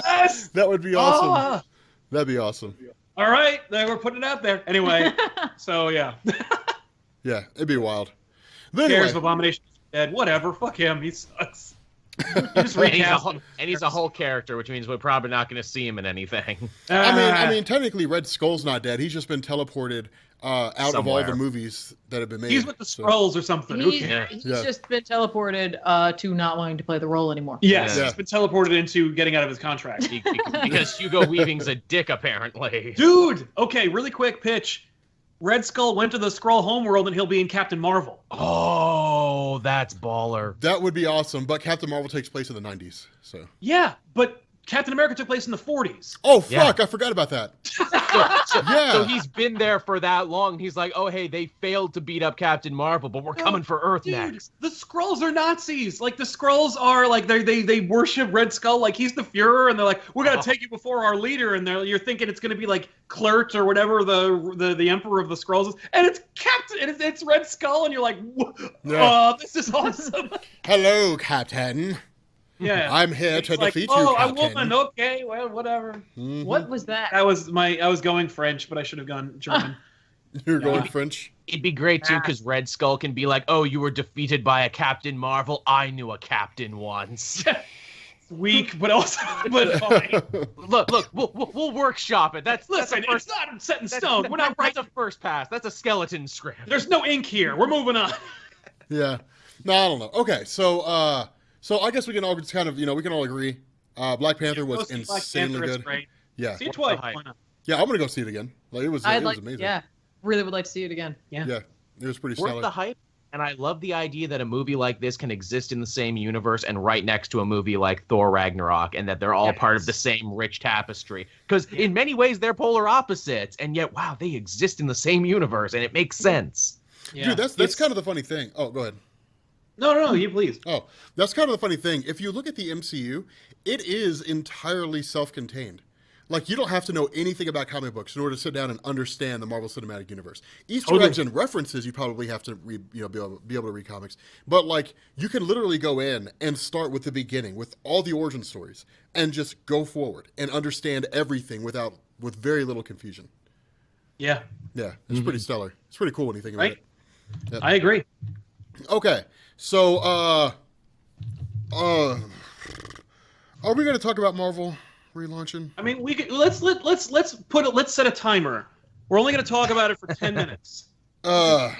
Yes, that would be awesome. That'd be awesome. All right, we're putting it out there anyway. So yeah, yeah, it'd be wild. But anyway. Cares if Abomination's dead? Whatever. Fuck him. He sucks. And he's a whole character, which means we're probably not going to see him in anything. I mean, technically, Red Skull's not dead. He's just been teleported out somewhere. Of all the movies that have been made. He's with the Skrulls or something. He's just been teleported to not wanting to play the role anymore. Yes, he's been teleported into getting out of his contract. Because Hugo Weaving's a dick, apparently. Dude! Okay, really quick pitch. Red Skull went to the Skrull homeworld, and he'll be in Captain Marvel. Oh, that's baller. That would be awesome, but Captain Marvel takes place in the 90s, so. Yeah, but Captain America took place in the 40s. Oh, fuck, I forgot about that. So he's been there for that long. He's like, oh, hey, they failed to beat up Captain Marvel, but we're coming for Earth next. The Skrulls are Nazis. The Skrulls are, they worship Red Skull like he's the Fuhrer, and they're like, we're going to take you before our leader, and you're thinking it's going to be Kl'rt or whatever the Emperor of the Skrulls is, and it's it's Red Skull, and you're like, oh, this is awesome. Hello, Captain. Yeah, I'm here to defeat you, Captain. Captain. A woman. Okay, well, whatever. Mm-hmm. What was that? I was going French, but I should have gone German. You're going French? It'd be great, too, because Red Skull can be like, oh, you were defeated by a Captain Marvel. I knew a captain once. It's weak, but fine. Look, we'll workshop it. Listen, it's not set in stone. We're not right. That's a first pass. That's a skeleton script. There's no ink here. We're moving on. Yeah. No, I don't know. Okay, so I guess we can all just kind of, we can all agree. Black Panther was insanely good. Great. Yeah. See it twice. Yeah, I'm gonna go see it again. It was amazing. Yeah, really would like to see it again. Yeah. Yeah, it was pretty Worth stellar. the hype? And I love the idea that a movie like this can exist in the same universe and right next to a movie like Thor Ragnarok, and that they're all part of the same rich tapestry. Because in many ways, they're polar opposites, and yet, wow, they exist in the same universe, and it makes sense. Yeah. Dude, that's kind of the funny thing. Oh, go ahead. No, you please. Oh, that's kind of the funny thing. If you look at the MCU, it is entirely self-contained. Like, you don't have to know anything about comic books in order to sit down and understand the Marvel Cinematic Universe. Easter eggs and references, you probably have to be able to read comics. But, like, you can literally go in and start with the beginning, with all the origin stories, and just go forward and understand everything with very little confusion. Yeah. Yeah, it's pretty stellar. It's pretty cool when you think about it. Yep. I agree. Okay, so, are we going to talk about Marvel relaunching? I mean, let's set a timer. We're only going to talk about it for 10 minutes. We're on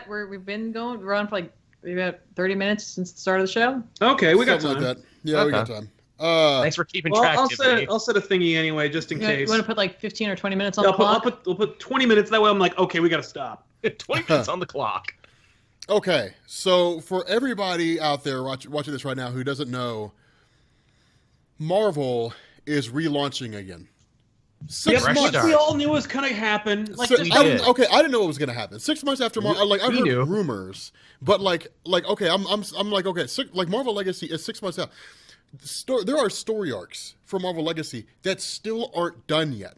for like about 30 minutes since the start of the show. Okay, we got time. Like that. Yeah, we got time. Thanks for keeping track. I'll set a thingy anyway, just in case. You want to put like 15 or 20 minutes on the clock? We'll put 20 minutes. That way, I'm like, okay, we got to stop. 20 minutes on the clock. Okay, so for everybody out there watching this right now who doesn't know, Marvel is relaunching again. 6 months. We all knew it was going to happen. Like, I didn't know what was going to happen. 6 months after Marvel, I heard knew. rumors, but okay, I'm like, okay, like Marvel Legacy is 6 months out. There are story arcs for Marvel Legacy that still aren't done yet.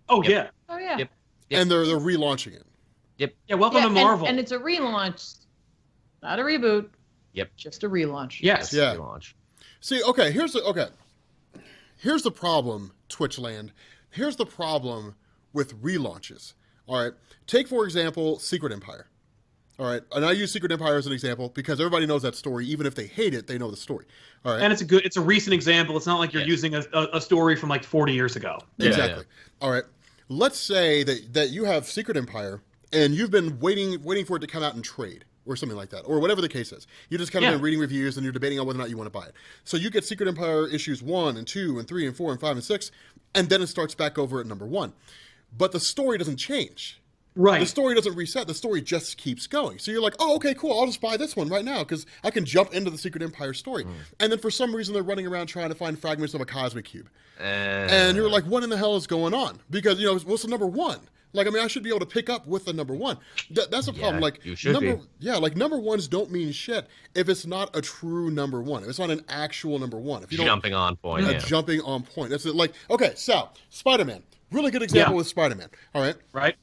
Oh yeah. Oh yeah. Yep. And they're relaunching it. Yep. Yeah. Welcome to Marvel. And it's a relaunch, not a reboot. Yep. Just a relaunch. Yes. Yeah. Relaunch. See, here's the problem, Twitchland. Here's the problem with relaunches. All right. Take, for example, Secret Empire. All right. And I use Secret Empire as an example because everybody knows that story. Even if they hate it, they know the story. All right. And it's a recent example. It's not like you're using a story from like 40 years ago. Exactly. Yeah. All right. Let's say that you have Secret Empire and you've been waiting for it to come out in trade or something like that, or whatever the case is. You just kind of been reading reviews and you're debating on whether or not you want to buy it. So you get Secret Empire issues 1 and 2 and 3 and 4 and 5 and 6, and then it starts back over at number 1. But the story doesn't change. Right. The story doesn't reset. The story just keeps going. So you're like, oh, okay, cool. I'll just buy this one right now because I can jump into the Secret Empire story. And then for some reason they're running around trying to find fragments of a cosmic cube. And you're like, what in the hell is going on? Because, what's the number 1? Like, I mean, I should be able to pick up with the number 1. That's a problem. Like, you should be. Yeah, like number 1s don't mean shit if it's not a true number 1. If it's not an actual number 1. If you jumping on point. Jumping on point. That's it. Like, okay, Sal, Spider-Man. Really good example with Spider-Man. All right. Right.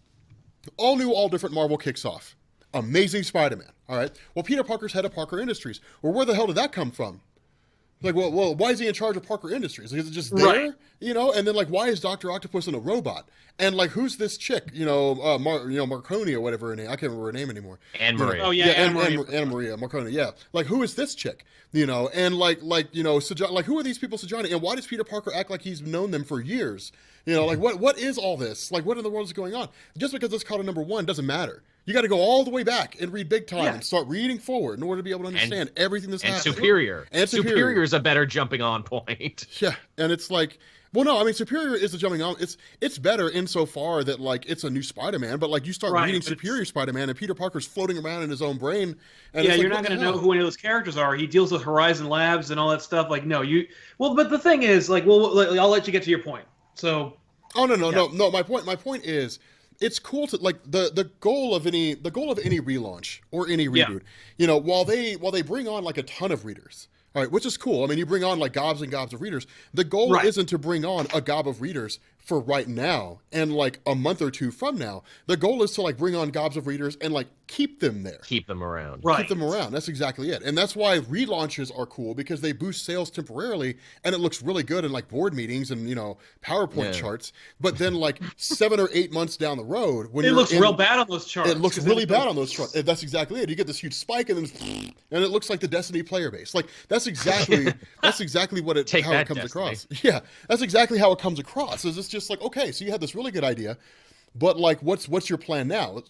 All new, all different Marvel kicks off. Amazing Spider-Man. All right. Well, Peter Parker's head of Parker Industries. Well, where the hell did that come from? Like, well, why is he in charge of Parker Industries? Like, is it just there? Right. And then, like, why is Dr. Octopus in a robot? And, like, who's this chick? Marconi or whatever her name. I can't remember her name anymore. Anne Marie. Oh, yeah, Anna Maria Marconi, yeah. Like, who is this chick? And, like, who are these people Sojourning? And why does Peter Parker act like he's known them for years? Like, what is all this? Like, what in the world is going on? Just because it's called a number 1 doesn't matter. You got to go all the way back and read big time and start reading forward in order to be able to understand everything that's happening. And Superior is a better jumping on point. Yeah, and it's like, well, no, I mean, Superior is a jumping on. It's better insofar that, like, it's a new Spider-Man, but, like, you start reading Superior Spider-Man and Peter Parker's floating around in his own brain. And you're not going to know who any of those characters are. He deals with Horizon Labs and all that stuff. Like, no, but the thing is, like, well, I'll let you get to your point. So. Oh, no. My point is, it's cool to, like, the goal of any relaunch or any reboot, while they bring on, like, a ton of readers, all right, which is cool. I mean, you bring on, like, gobs and gobs of readers. The goal isn't to bring on a gob of readers for right now and, like, a month or two from now. The goal is to, like, bring on gobs of readers and, like, keep them there. Keep them around. Right. Keep them around. That's exactly it. And that's why relaunches are cool, because they boost sales temporarily and it looks really good in, like, board meetings and, PowerPoint charts. But then, like, 7 or 8 months down the road, when it looks real bad on those charts. It looks really bad on those charts. That's exactly it. You get this huge spike and then it looks like the Destiny player base. Like, that's exactly what how it comes across. Yeah. That's exactly how it comes across. Is it's just like, okay, so you had this really good idea, but, like, what's your plan now?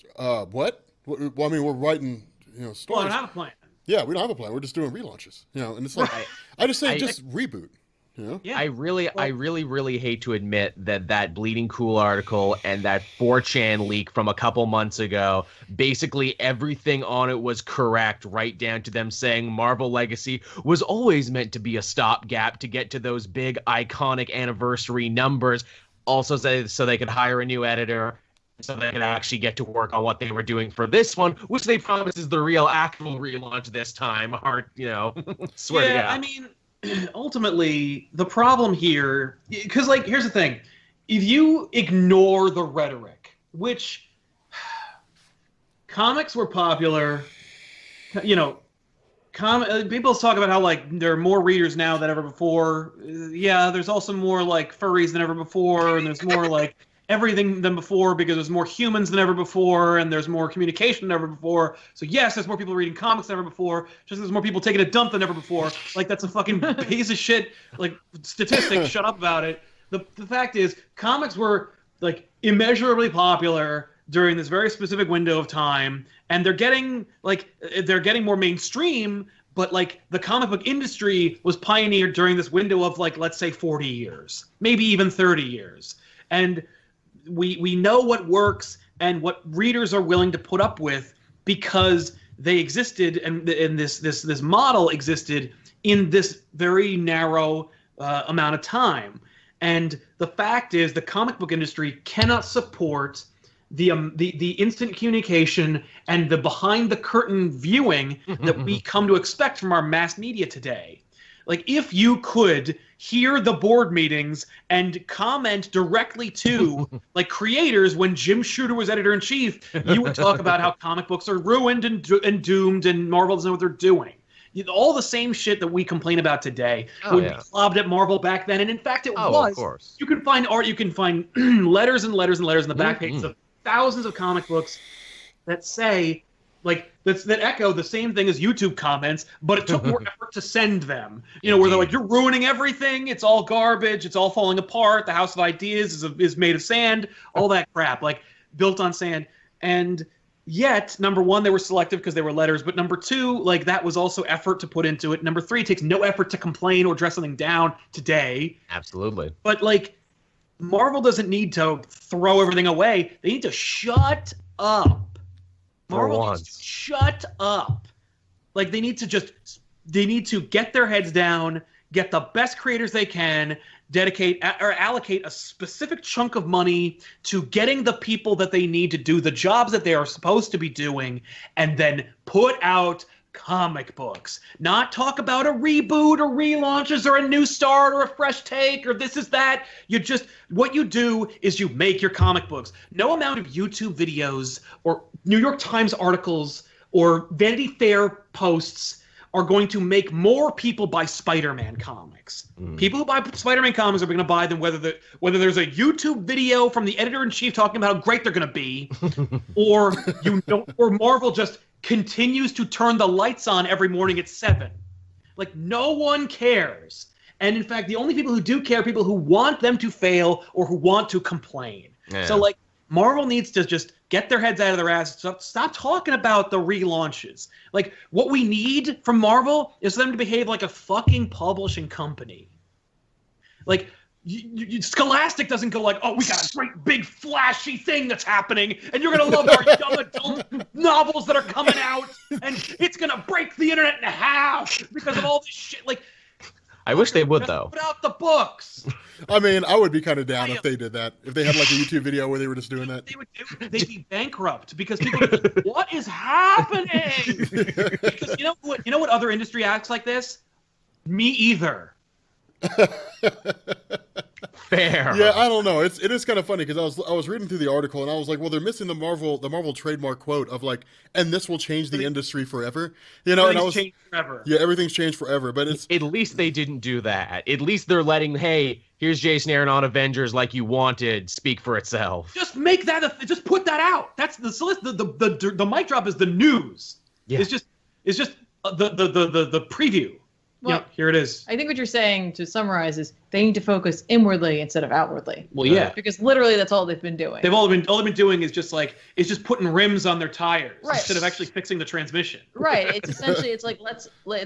What? Well, I mean, we're writing, stories. Well, I don't have a plan. Yeah, we don't have a plan. We're just doing relaunches, and it's like, I just say just reboot, Yeah. Yeah. I really hate to admit that Bleeding Cool article and that 4chan leak from a couple months ago, basically everything on it was correct, right down to them saying Marvel Legacy was always meant to be a stopgap to get to those big iconic anniversary numbers. Also, so they could hire a new editor, so they could actually get to work on what they were doing for this one, which they promise is the real actual relaunch this time. Swear to God. I mean, ultimately, the problem here, because like, here's the thing: if you ignore the rhetoric, which comics were popular, people talk about how like there are more readers now than ever before. Yeah, there's also more like furries than ever before, and there's more like everything than before because there's more humans than ever before, and there's more communication than ever before. So yes, there's more people reading comics than ever before. Just as there's more people taking a dump than ever before. Like that's a fucking piece of shit. Like statistic. Shut up about it. The fact is, comics were like immeasurably popular during this very specific window of time, and they're getting more mainstream. But like the comic book industry was pioneered during this window of like, let's say 40 years, maybe even 30 years, and we know what works and what readers are willing to put up with because they existed and this model existed in this very narrow amount of time. And the fact is the comic book industry cannot support the instant communication and the behind the curtain viewing that we come to expect from our mass media today. Like if you could hear the board meetings and comment directly to like creators when Jim Shooter was editor-in-chief, you would talk about how comic books are ruined and doomed and Marvel doesn't know what they're doing. All the same shit that we complain about today would be clobbed at Marvel back then, and in fact it was. Of course. You can find art, you can find letters and letters and letters in the back pages of thousands of comic books that say like that echo the same thing as YouTube comments, but it took more effort to send them. Where they're like, "You're ruining everything. It's all garbage. It's all falling apart. The House of Ideas is made of sand. All that crap, like built on sand." And yet, number one, they were selective because they were letters. But number two, like that was also effort to put into it. Number three, it takes no effort to complain or dress something down today. Absolutely. But like, Marvel doesn't need to throw everything away. They need to shut up. Marvel needs to shut up. Like they need to get their heads down, get the best creators they can, allocate a specific chunk of money to getting the people that they need to do the jobs that they are supposed to be doing, and then put out comic books. Not talk about a reboot or relaunches or a new start or a fresh take or this is that. What you do is you make your comic books. No amount of YouTube videos or New York Times articles or Vanity Fair posts are going to make more people buy Spider-Man comics. People who buy Spider-Man comics are going to buy them whether there's a YouTube video from the editor-in-chief talking about how great they're going to be, or or Marvel just continues to turn the lights on every morning at 7. Like no one cares. And in fact, the only people who do care are people who want them to fail or who want to complain. Yeah. So like Marvel needs to just get their heads out of their asses. Stop talking about the relaunches. Like what we need from Marvel is for them to behave like a fucking publishing company. Like Scholastic doesn't go like, "Oh, we got a great big flashy thing that's happening, and you're gonna love our young adult novels that are coming out, and it's gonna break the internet in half because of all this shit." Like, I wish they would though. Put out the books. I mean, I would be kind of down if they did that. If they had like a YouTube video where they were just doing that. They'd be bankrupt because people would be, what is happening? Because you know what other industry acts like this? Me either. Fair. Yeah, I don't know. It is kind of funny because I was reading through the article and I was like, well, they're missing the Marvel trademark quote of like, and this will change the industry forever. Everything's changed forever. Yeah, everything's changed forever. But it's at least they didn't do that. At least they're letting, hey, here's Jason Aaron on Avengers like you wanted, speak for itself. Just make that. Just put that out. That's the mic drop is the news. Yeah. It's just the preview. Well, here it is. I think what you're saying, to summarize, is they need to focus inwardly instead of outwardly. Well, yeah. Because literally that's all they've been doing. All they've been doing is just putting rims on their tires Right. instead of actually fixing the transmission. Right. It's essentially, it's like,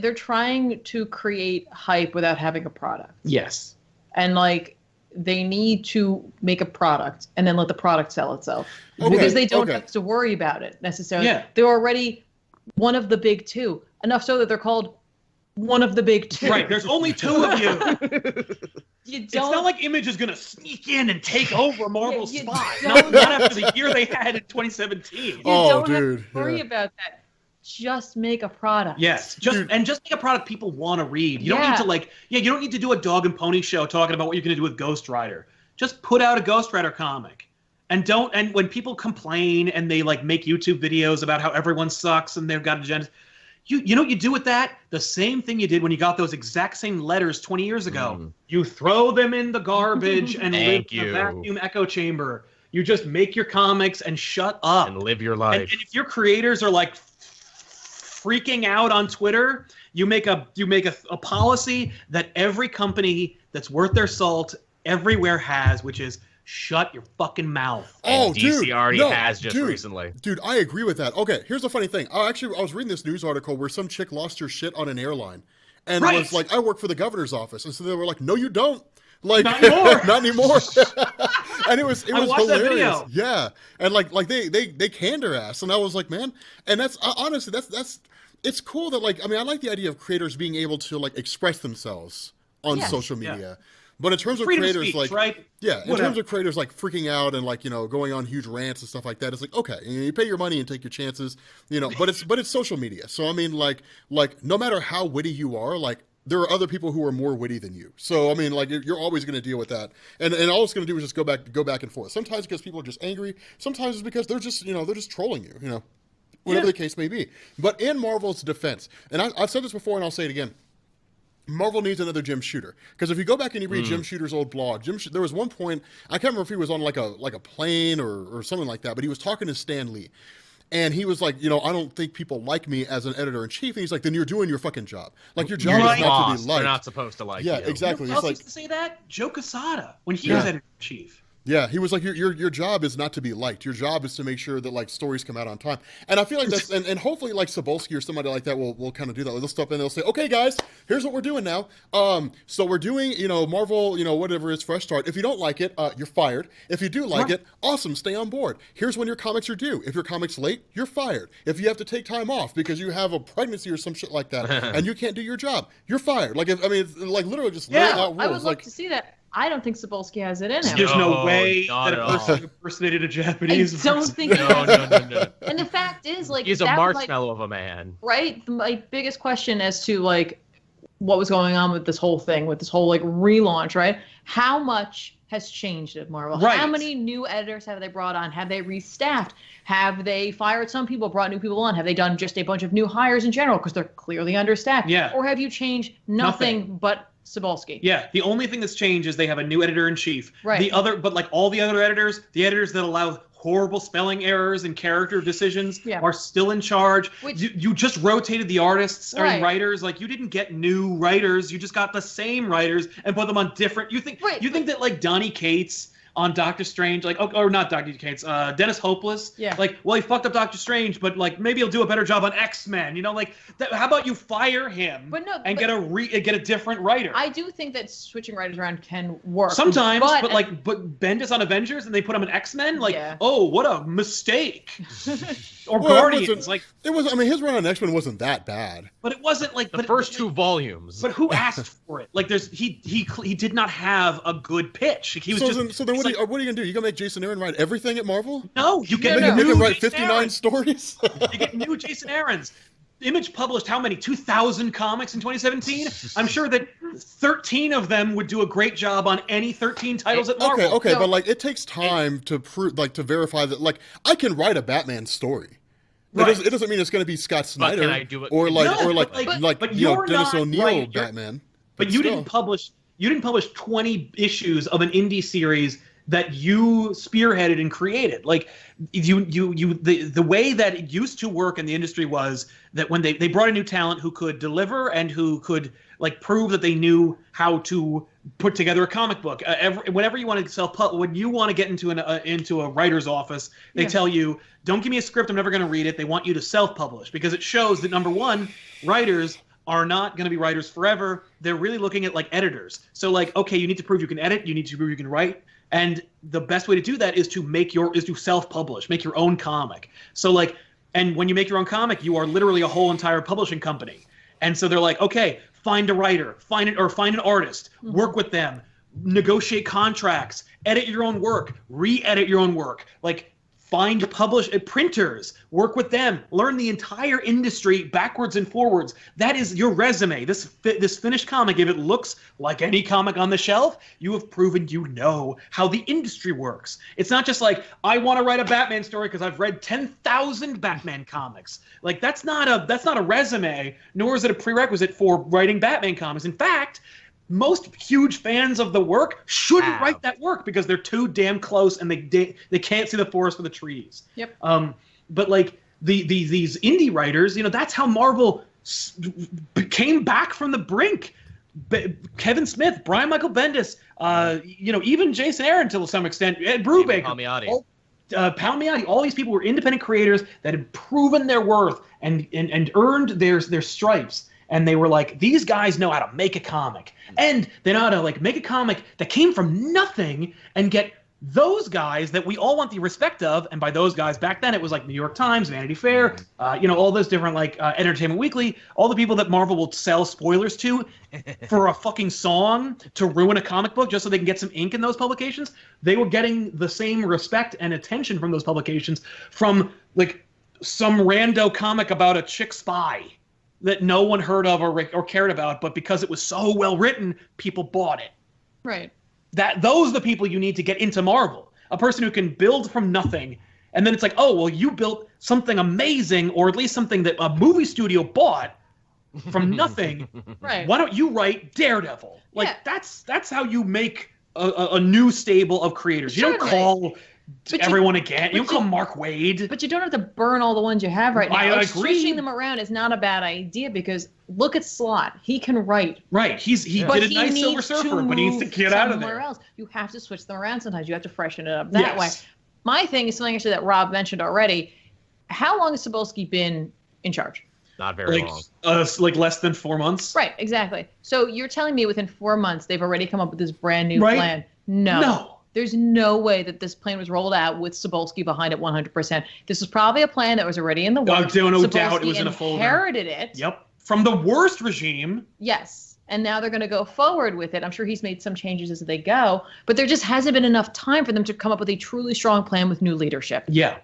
they're trying to create hype without having a product. Yes. And like, they need to make a product and then let the product sell itself. Okay, Because they don't okay. have to worry about it necessarily. Yeah. They're already one of the big two. Enough so that they're called one of the big two. Right. There's only two of you. It's It's not like Image is going to sneak in and take over Marvel's you spot. don't- Not after the year they had in 2017. You Oh, don't dude, have to worry yeah. about that. Just make a product. Yes, just make a product people want to read. You don't need to you don't need to do a dog and pony show talking about what you're going to do with Ghost Rider. Just put out a Ghost Rider comic. And when people complain and they like make YouTube videos about how everyone sucks and they've got agendas, you know what you do with that? The same thing you did when you got those exact same letters 20 years ago. You throw them in the garbage and live in a vacuum echo chamber. You just make your comics and shut up. And live your life. And if your creators are like freaking out on Twitter, you make a policy that every company that's worth their salt everywhere has, which is shut your fucking mouth. And DC already has just recently. Dude, I agree with that. Okay, here's the funny thing. I was reading this news article where some chick lost her shit on an airline and was like, I work for the governor's office. And so they were like, no, you don't. Like, not anymore. Not anymore. And it was watched hilarious. that video. Yeah. And like they canned her ass. And I was like, man, and that's honestly, that's it's cool that like, I mean, I like the idea of creators being able to like express themselves on social media. Yeah. But in terms of Freedom creators, speech, like, right? yeah, in terms of creators like freaking out and like, you know, going on huge rants and stuff like that, it's like, okay, you pay your money and take your chances, you know, but it's social media. So I mean, like no matter how witty you are, like there are other people who are more witty than you. So I mean, like you're always going to deal with that, and all it's going to do is just go back and forth. Sometimes because people are just angry, sometimes it's because they're just trolling you, you know, whatever the case may be. But in Marvel's defense, and I've said this before and I'll say it again. Marvel needs another Jim Shooter, because if you go back and you read Jim Shooter's old blog, there was one point, I can't remember if he was on like a plane or something like that, but he was talking to Stan Lee, and he was like, you know, I don't think people like me as an editor-in-chief, and he's like, then you're doing your fucking job. Like your job is not to be liked. They're not supposed to like you. Yeah, exactly. Who It's else like, used to say that? Joe Quesada when he was editor-in-chief. yeah, he was like, your job is not to be liked. Your job is to make sure that like stories come out on time. And I feel like that's and hopefully like Cebulski or somebody like that will kind of do that. They'll step in, they'll say, okay guys, here's what we're doing now. So we're doing, you know, Marvel, you know, whatever is fresh start. If you don't like it, you're fired. If you do like it, awesome, stay on board. Here's when your comics are due. If your comic's late, you're fired. If you have to take time off because you have a pregnancy or some shit like that and you can't do your job, you're fired. Like it's like literally just laying out rules. I would love like to see that. I don't think Cebulski has it in him. There's no way not that at a all. person impersonated a Japanese. I don't person. think he No. And the fact is, like, He's a that was, marshmallow of a man. right? My biggest question as to like what was going on with this whole thing, with this whole like relaunch, right? How much has changed at Marvel? Right. How many new editors have they brought on? Have they restaffed? Have they fired some people, brought new people on? Have they done just a bunch of new hires in general because they're clearly understaffed? Yeah. Or have you changed nothing but Cebulski? Yeah, the only thing that's changed is they have a new editor-in-chief. Right. But like all the other editors, the editors that allow horrible spelling errors and character decisions are still in charge. Which- You just rotated the artists or Right. writers. Like you didn't get new writers. You just got the same writers and put them on different. You think that like Donny Cates on Doctor Strange, like, or not Doctor Cates, Dennis Hopeless. Yeah. Like, well, he fucked up Doctor Strange, but like maybe he'll do a better job on X-Men. You know, like, how about you fire him get a different writer? I do think that switching writers around can work. Sometimes, but Bendis on Avengers and they put him in X-Men, like, oh, what a mistake. Or Guardians, like it was. I mean, his run on X-Men wasn't that bad, but it wasn't like the first two volumes. But who asked for it? Like, he did not have a good pitch. He was so then what are you gonna do? You gonna make Jason Aaron write everything at Marvel? No, you get Make new him write Jason 59 Aaron's. stories. You get new Jason Aaron's. Image published how many? 2,000 comics in 2017? I'm sure that 13 of them would do a great job on any 13 titles at Marvel. Okay, but like it takes time to prove, like to verify that. Like I can write a Batman story. It doesn't mean it's going to be Scott Snyder can I do it? or like but you know, you're Dennis not O'Neil right. Batman. But you didn't publish 20 issues of an indie series that you spearheaded and created. Like the way that it used to work in the industry was that when they brought a new talent who could deliver and who could like prove that they knew how to put together a comic book. Whenever you want to when you want to get into a writer's office, they tell you, don't give me a script, I'm never going to read it. They want you to self-publish because it shows that, number one, writers are not going to be writers forever. They're really looking at like editors. So like, okay, you need to prove you can edit, you need to prove you can write. And the best way to do that is to self-publish, make your own comic. So like, and when you make your own comic, you are literally a whole entire publishing company. And so they're like, okay, find a writer, find an artist, work with them, negotiate contracts, edit your own work, re-edit your own work, like find printers, work with them, learn the entire industry backwards and forwards. That is your resume. This finished comic, if it looks like any comic on the shelf, you have proven you know how the industry works. It's not just like, I want to write a Batman story because I've read 10,000 Batman comics. Like that's not a resume, nor is it a prerequisite for writing Batman comics. In fact, most huge fans of the work shouldn't write that work because they're too damn close and they can't see the forest for the trees. Yep. But like these indie writers, that's how Marvel came back from the brink. Kevin Smith, Brian Michael Bendis, even Jason Aaron to some extent, Ed Brubaker, Palmiotti, all these people were independent creators that had proven their worth and earned their stripes. And they were like, these guys know how to make a comic. And they know how to like make a comic that came from nothing and get those guys that we all want the respect of. And by those guys, back then it was like New York Times, Vanity Fair, all those different like Entertainment Weekly, all the people that Marvel will sell spoilers to for a fucking song to ruin a comic book just so they can get some ink in those publications. They were getting the same respect and attention from those publications from like some rando comic about a chick spy that no one heard of or cared about, but because it was so well written, people bought it. Right. Those are the people you need to get into Marvel. A person who can build from nothing, and then it's like, oh, well, you built something amazing, or at least something that a movie studio bought from nothing. Right. Why don't you write Daredevil? Like that's how you make a new stable of creators. You don't call everyone again. You don't call Mark Waid. But you don't have to burn all the ones you have right now. I agree. Switching them around is not a bad idea because look at Slott. He can write. Right. He did a nice Silver Surfer, but he needs to get out of there. Else. You have to switch them around sometimes. You have to freshen it up that way. My thing is something actually that Rob mentioned already. How long has Cebulski been in charge? Not very long. Like less than 4 months. Right, exactly. So you're telling me within 4 months they've already come up with this brand new plan? No. There's no way that this plan was rolled out with Cebulski behind it 100%. This was probably a plan that was already in the works. No doubt it was in a folder. Inherited it. Yep. From the worst regime. Yes. And now they're going to go forward with it. I'm sure he's made some changes as they go. But there just hasn't been enough time for them to come up with a truly strong plan with new leadership. Yeah.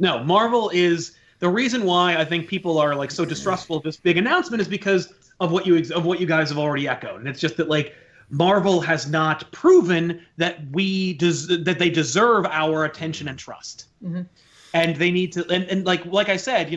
No, Marvel is... The reason why I think people are like so distrustful of this big announcement is because of what you guys have already echoed. And it's just that like... Marvel has not proven that that they deserve our attention and trust, and they need to. And like I said,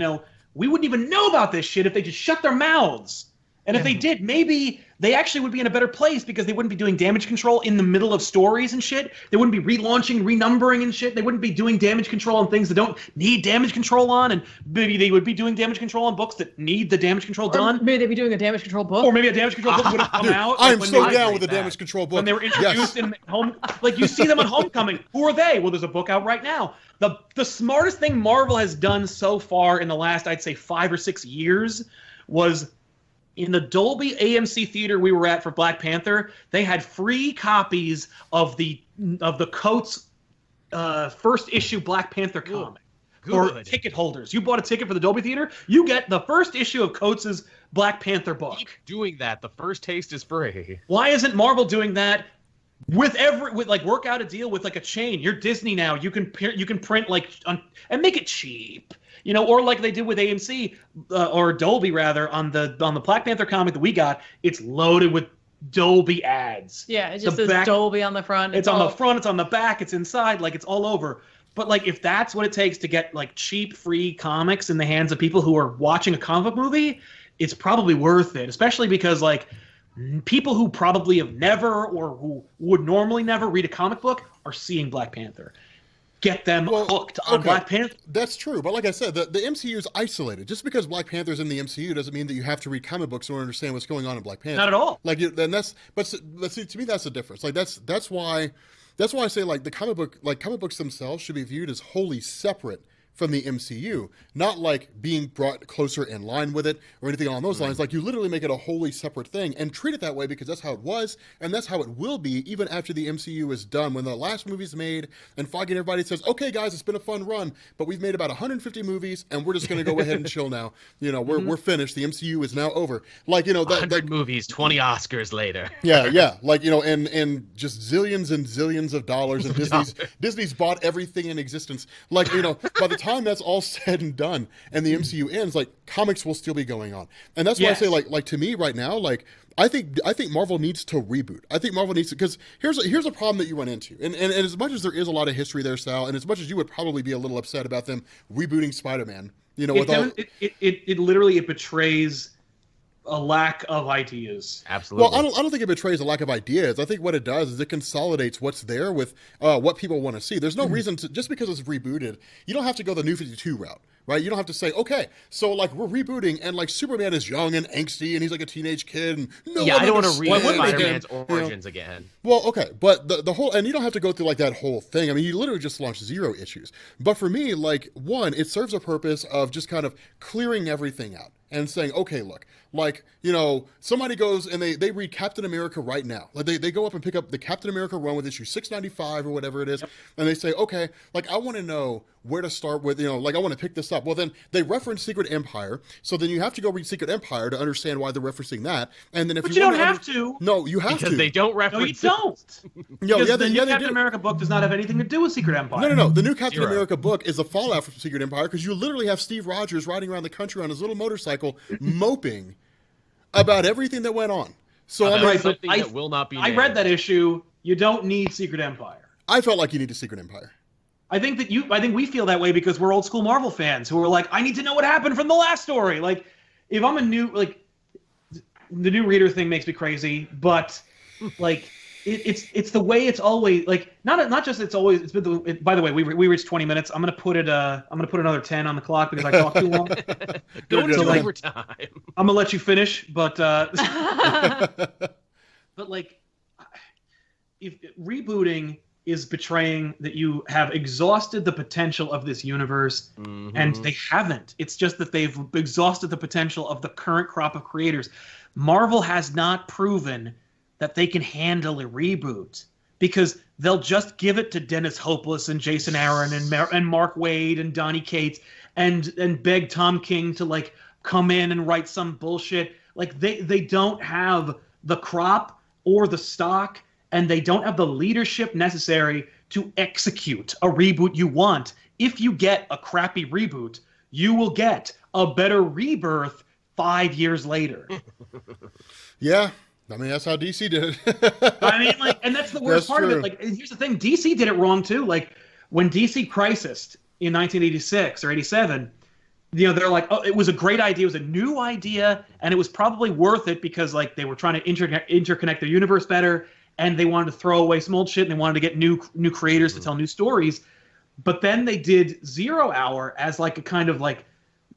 we wouldn't even know about this shit if they just shut their mouths. And if they did, maybe they actually would be in a better place because they wouldn't be doing damage control in the middle of stories and shit. They wouldn't be relaunching, renumbering and shit. They wouldn't be doing damage control on things that don't need damage control on. And maybe they would be doing damage control on books that need the damage control done. Maybe they'd be doing a damage control book. Or maybe a damage control book would have come out. I'm so down with the damage control book. When they were introduced in home, like you see them on Homecoming. Who are they? Well, there's a book out right now. The smartest thing Marvel has done so far in the last, I'd say, 5 or 6 years was... In the Dolby AMC theater we were at for Black Panther, they had free copies of the Coates first issue Black Panther comic for ticket holders. You bought a ticket for the Dolby theater, you get the first issue of Coates' Black Panther book. Keep doing that. The first taste is free. Why isn't Marvel doing that? With work out a deal with like a chain. You're Disney now. You can print and make it cheap. Or like they did with AMC or Dolby rather on the Black Panther comic that we got, it's loaded with Dolby ads. Yeah, it just says Dolby on the front. It's on the front, it's on the back, it's inside, like it's all over. But like if that's what it takes to get like cheap free comics in the hands of people who are watching a comic book movie, it's probably worth it, especially because like people who probably have never or who would normally never read a comic book are seeing Black Panther. Get them hooked on Black Panther. That's true, but like I said, the MCU is isolated. Just because Black Panther's in the MCU doesn't mean that you have to read comic books in order to understand what's going on in Black Panther. Not at all. Like, but see, to me, that's the difference. Like, that's why I say like comic books themselves should be viewed as wholly separate from the MCU, not like being brought closer in line with it or anything along those lines. Like, you literally make it a wholly separate thing and treat it that way because that's how it was and that's how it will be even after the MCU is done. When the last movie's made and Feige and everybody says, okay guys, it's been a fun run, but we've made about 150 movies and we're just going to go ahead and chill now. You know, we're finished. The MCU is now over. Like, you know, 100 movies, 20 Oscars later. Yeah. Like, you know, and just zillions and zillions of dollars, and Disney's bought everything in existence. Like, you know, by the time that's all said and done and the MCU ends, like, comics will still be going on. And that's why I say, like to me right now, like, I think Marvel needs to reboot. I think Marvel needs to, because here's a problem that you run into. And as much as there is a lot of history there, Sal, and as much as you would probably be a little upset about them rebooting Spider-Man, you know, it literally betrays a lack of ideas. Absolutely. Well, I don't think it betrays a lack of ideas. I think what it does is it consolidates what's there with what people want to see. There's no reason to, just because it's rebooted, you don't have to go the New 52 route, right? You don't have to say, okay, so like we're rebooting and like Superman is young and angsty and he's like a teenage kid. And I don't want to read Spider-Man's origins again. Well, okay, but the whole, and you don't have to go through like that whole thing. I mean, you literally just launched 0 issues. But for me, like, one, it serves a purpose of just kind of clearing everything out and saying, okay, look, like, you know, somebody goes and they read Captain America right now. Like, they go up and pick up the Captain America run with issue 695 or whatever it is, and they say, okay, like, I want to know where to start with, you know, like, I want to pick this up. Well, then they reference Secret Empire, so then you have to go read Secret Empire to understand why they're referencing that. And then if you don't have to. No, you have to. Because they don't reference No, you don't. The new Captain America book does not have anything to do with Secret Empire. No. The new Captain America book is a fallout from Secret Empire because you literally have Steve Rogers riding around the country on his little motorcycle moping about everything that went on. So that will not be named. I read that issue. You don't need Secret Empire. I felt like you need a Secret Empire. I think we feel that way because we're old school Marvel fans who are like, I need to know what happened from the last story. Like, if I'm a new, like, the new reader thing makes me crazy, but like, it's the way it's always, like, not just it's always, it's been by the way, we reached 20 minutes. I'm gonna put another 10 on the clock because I talked too long. Going into overtime. I'm gonna let you finish, but but like, if rebooting is betraying that you have exhausted the potential of this universe, and they haven't. It's just that they've exhausted the potential of the current crop of creators. Marvel has not proven that they can handle a reboot because they'll just give it to Dennis Hopeless and Jason Aaron and Mark Waid and Donny Cates and beg Tom King to like come in and write some bullshit. Like they don't have the crop or the stock, and they don't have the leadership necessary to execute a reboot you want. If you get a crappy reboot, you will get a better rebirth 5 years later. Yeah. I mean, that's how DC did it. I mean, like, and that's the worst part of it. Like, here's the thing. DC did it wrong, too. Like, when DC Crisis in 1986 or 87, you know, they're like, oh, it was a great idea. It was a new idea, and it was probably worth it because, like, they were trying to interconnect their universe better, and they wanted to throw away some old shit, and they wanted to get new creators to tell new stories. But then they did 0 Hour as, like, a kind of, like,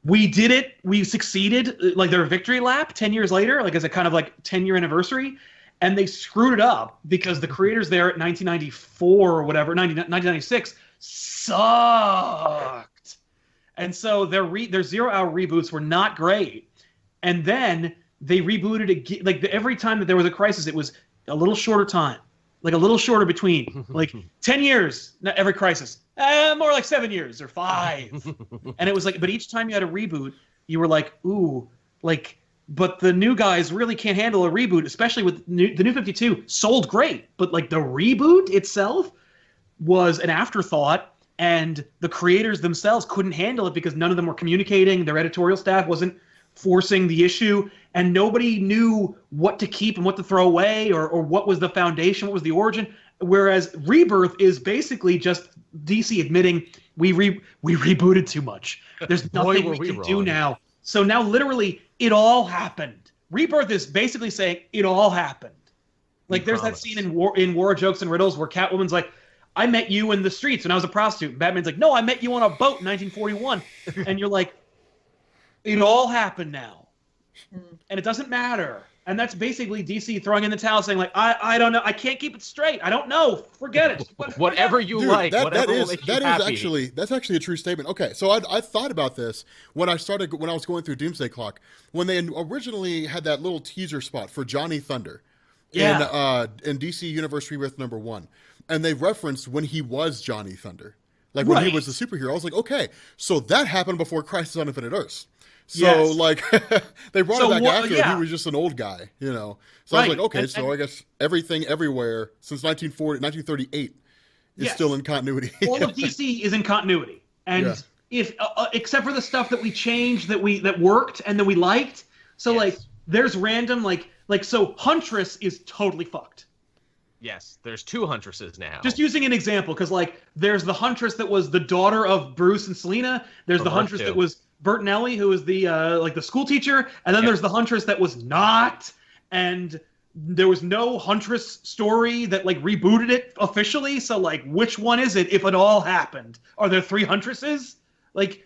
we did it, we succeeded, like their victory lap 10 years later, like as a kind of like 10-year anniversary, and they screwed it up because the creators there at 1994 or whatever, 1996 sucked. And so their 0 Hour reboots were not great. And then they rebooted again, like every time that there was a crisis, it was a little shorter time, like a little shorter between, like 10 years, not every crisis. More like 7 years or 5. And it was like, but each time you had a reboot, you were like, ooh, like, but the new guys really can't handle a reboot, especially with the New 52 sold great. But like the reboot itself was an afterthought, and the creators themselves couldn't handle it because none of them were communicating. Their editorial staff wasn't forcing the issue, and nobody knew what to keep and what to throw away or what was the foundation, what was the origin. Whereas Rebirth is basically just DC admitting we rebooted too much. There's nothing we can do now. So now literally it all happened. Rebirth is basically saying it all happened. Like there's that scene in War Jokes and Riddles where Catwoman's like, I met you in the streets when I was a prostitute. And Batman's like, no, I met you on a boat in 1941. And you're like, it all happened now. And it doesn't matter. And that's basically DC throwing in the towel, saying like, I don't know, I can't keep it straight. I don't know. Forget it. Whatever you Dude, like, that whatever will is make you happy. that's actually a true statement. Okay, so I thought about this when I was going through Doomsday Clock, when they originally had that little teaser spot for Johnny Thunder in DC Universe Rebirth #1, and they referenced when he was Johnny Thunder, like when he was the superhero. I was like, okay, so that happened before Crisis on Infinite Earths. So, like, they brought it back after he was just an old guy, you know. So I was like, okay, I guess everything everywhere since 1938 is still in continuity. All of DC is in continuity. And if except for the stuff that we changed, that worked and that we liked. So, like, there's random, like, so Huntress is totally fucked. Yes, there's 2 Huntresses now. Just using an example, because, like, there's the Huntress that was the daughter of Bruce and Selina. There's the Huntress that was Bertinelli, who was the like the school teacher, and then there's the Huntress that was not, and there was no Huntress story that like rebooted it officially. So like, which one is it if it all happened? Are there 3 Huntresses? Like,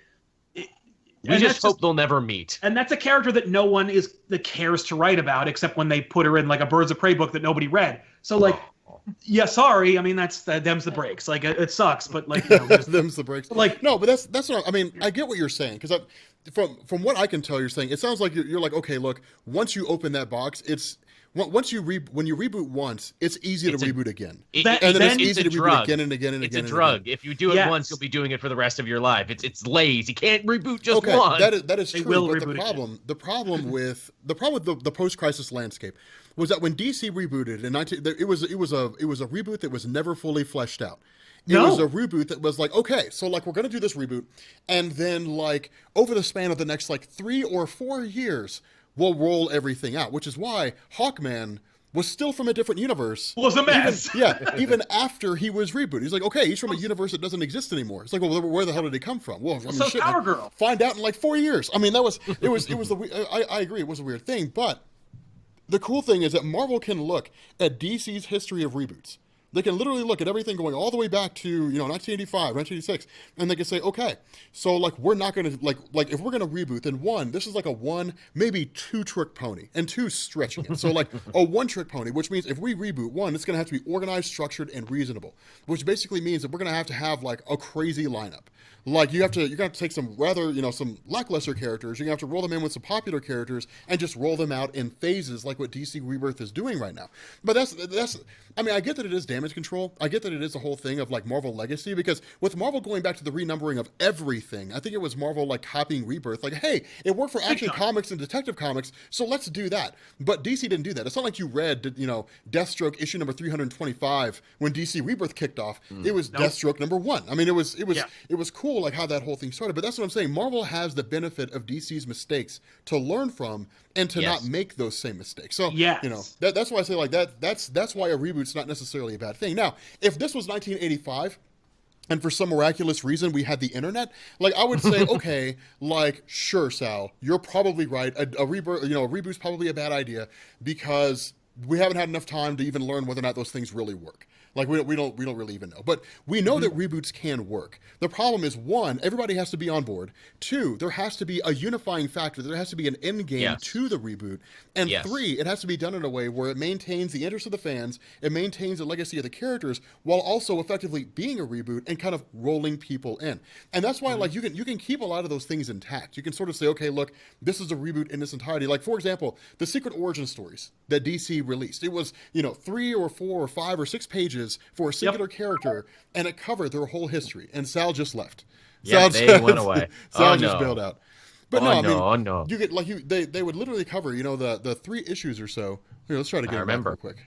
we just hope they'll never meet. And that's a character that no one that cares to write about, except when they put her in like a Birds of Prey book that nobody read. So like. Yeah, sorry. I mean, that's them's the breaks. Like, it sucks, but like, you know, them's the breaks. Like, no, but that's not. I mean, I get what you're saying because from what I can tell, you're saying it sounds like you're like, okay, look, once you open that box, it's when you reboot once, it's easy to reboot again, and then it's easy to reboot again and again and again. It's a drug. If you do it once, you'll be doing it for the rest of your life. It's lazy. You can't reboot just once. That is true. But the problem with the post-crisis landscape was that when DC rebooted in it was a reboot that was never fully fleshed out. It was a reboot that was like, okay, so like we're gonna do this reboot, and then like over the span of the next like 3 or 4 years, we'll roll everything out. Which is why Hawkman was still from a different universe. Was a mess. Even after he was rebooted, he's like, okay, he's from a universe that doesn't exist anymore. It's like, well, where the hell did he come from? Well, I mean, shit, Power Girl. Find out in like 4 years. I mean, it was I agree, it was a weird thing, but. The cool thing is that Marvel can look at DC's history of reboots. They can literally look at everything going all the way back to 1985, 1986, and they can say, okay, so like we're not going to like if we're going to reboot, then 1, this is like a 1, maybe 2 trick pony, and 2 stretching it. So like a 1 trick pony, which means if we reboot 1, it's going to have to be organized, structured, and reasonable, which basically means that we're going to have like a crazy lineup. Like you're gonna have to take some rather some lackluster characters. You're gonna have to roll them in with some popular characters and just roll them out in phases, like what DC Rebirth is doing right now. But that's. I mean, I get that it is damage control. I get that it is the whole thing of like Marvel Legacy, because with Marvel going back to the renumbering of everything, I think it was Marvel like copying Rebirth. Like, hey, it worked for Action Comics and Detective Comics, so let's do that. But DC didn't do that. It's not like you read Deathstroke issue number 325 when DC Rebirth kicked off. It was Deathstroke #1. I mean, it was cool. Like how that whole thing started, but that's what I'm saying. Marvel has the benefit of DC's mistakes to learn from and to not make those same mistakes. So that's why I say like that. That's why a reboot's not necessarily a bad thing. Now, if this was 1985. And for some miraculous reason, we had the internet. Like I would say, okay, like sure, Sal, you're probably right. A reboot's probably a bad idea because we haven't had enough time to even learn whether or not those things really work. Like we don't really even know. But we know that reboots can work. The problem is 1, everybody has to be on board. 2, there has to be a unifying factor. There has to be an end game to the reboot. And 3, it has to be done in a way where it maintains the interest of the fans, it maintains the legacy of the characters, while also effectively being a reboot and kind of rolling people in. And that's why like you can keep a lot of those things intact. You can sort of say, okay, look, this is a reboot in its entirety. Like for example, the Secret Origin stories that DC released. It was 3 or 4 or 5 or 6 pages for a singular character, and it covered their whole history. And Sal just left. Yeah, they went away. Sal just bailed out. But you get like they would literally cover the 3 issues or so. Here, let's try to get it back real quick.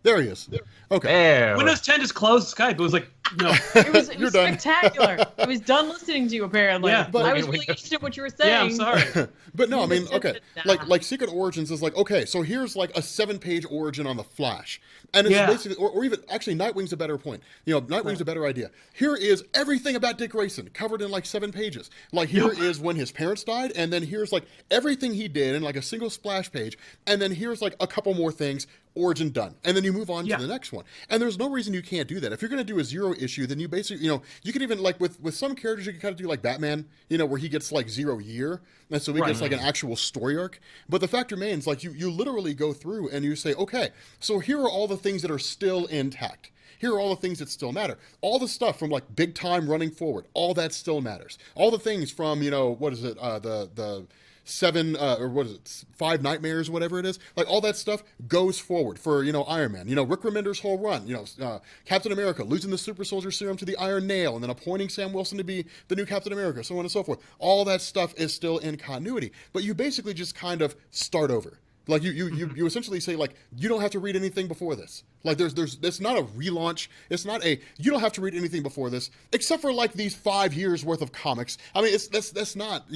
There he is. Okay. There. Windows 10 just closed Skype. It was like, no. It was spectacular. I was done listening to you, apparently. Yeah, but I was really interested in what you were saying. Yeah, I'm sorry. But no, I mean, okay. Like Secret Origins is like, okay, so here's like a 7-page origin on the Flash. And it's basically, or even, actually, Nightwing's a better point. Nightwing's a better idea. Here is everything about Dick Grayson covered in like 7 pages. Like here is when his parents died, and then here's like everything he did in like a single splash page, and then here's like a couple more things origin done, and then you move on Yeah. to the next one. And there's no reason you can't do that. If you're going to do a 0 issue, then you basically, you can even like with some characters you can kind of do like Batman, where he gets like 0 year, and so he gets like an actual story arc. But the fact remains, like you literally go through and you say, okay, so here are all the things that are still intact. Here are all the things that still matter. All the stuff from like big time running forward, all that still matters. All the things from what is it, the 7 or what is it, 5 Nightmares, whatever it is, like all that stuff goes forward for Iron Man. Rick Remender's whole run. Captain America losing the super soldier serum to the Iron Nail, and then appointing Sam Wilson to be the new Captain America, so on and so forth. All that stuff is still in continuity, but you basically just kind of start over. Like you essentially say, like, you don't have to read anything before this. Like it's not a relaunch. It's not you don't have to read anything before this, except for like these 5 years worth of comics. I mean, that's not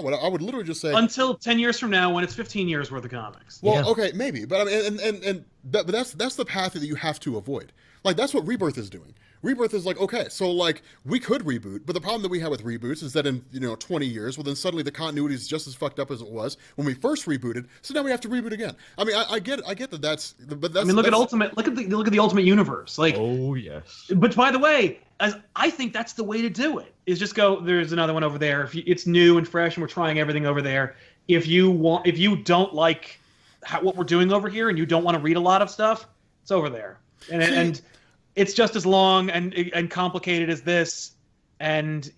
what I would literally just say. Until 10 years from now, when it's 15 years worth of comics. Well, okay, maybe, but I mean, but that's the path that you have to avoid. Like that's what Rebirth is doing. Rebirth is like, okay, so like we could reboot, but the problem that we have with reboots is that in 20 years, well then suddenly the continuity is just as fucked up as it was when we first rebooted. So now we have to reboot again. I mean, I get that but that's. I mean, look at the Ultimate Universe. Like, oh yes. But by the way, I think that's the way to do it. Is just go. There's another one over there. It's new and fresh, and we're trying everything over there. If you don't like what we're doing over here, and you don't want to read a lot of stuff, it's over there. And it's just as long and complicated as this, and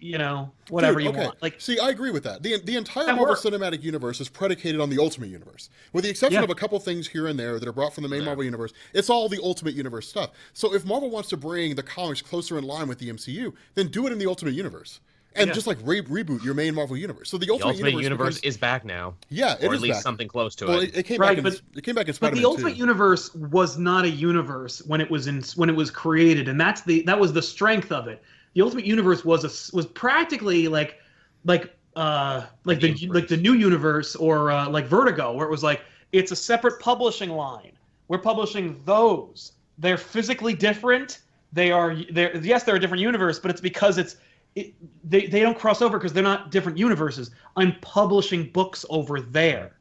whatever you want. Like, see, I agree with that. The entire Marvel Cinematic Universe is predicated on the Ultimate Universe, with the exception of a couple things here and there that are brought from the main Marvel Universe. It's all the Ultimate Universe stuff. So if Marvel wants to bring the comics closer in line with the MCU, then do it in the Ultimate Universe. And just like reboot your main Marvel universe. So the Ultimate Universe is back now. Yeah, it is or at least back. Something close to well, it. It came back in Spider-Man 2. But the Ultimate Universe was not a universe when it was created, and that was the strength of it. The Ultimate Universe was practically like the new universe or like Vertigo, where it was like it's a separate publishing line. We're publishing those. They're physically different. They're a different universe, but it's because they don't cross over because they're not different universes. I'm publishing books over there.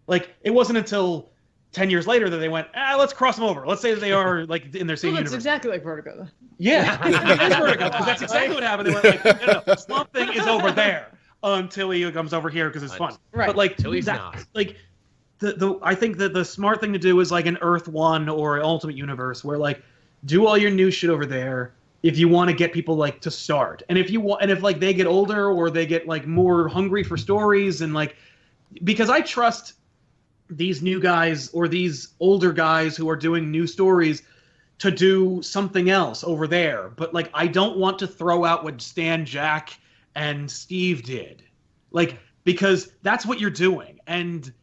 Like, it wasn't until 10 years later that they went, let's cross them over. Let's say that they are like in their same universe. It's exactly like Vertigo. Yeah, it is Vertigo, because that's exactly what happened. They went like, no, Swamp Thing is over there until he comes over here because it's fun. Right. But like, Till he's not. Like, I think that the smart thing to do is like an Earth 1 or Ultimate Universe, where like, do all your new shit over there if you want to get people like to start. And if like they get older or they get like more hungry for stories, and like, because I trust these new guys or these older guys who are doing new stories to do something else over there. But like, I don't want to throw out what Stan, Jack, and Steve did, like, because that's what you're doing. And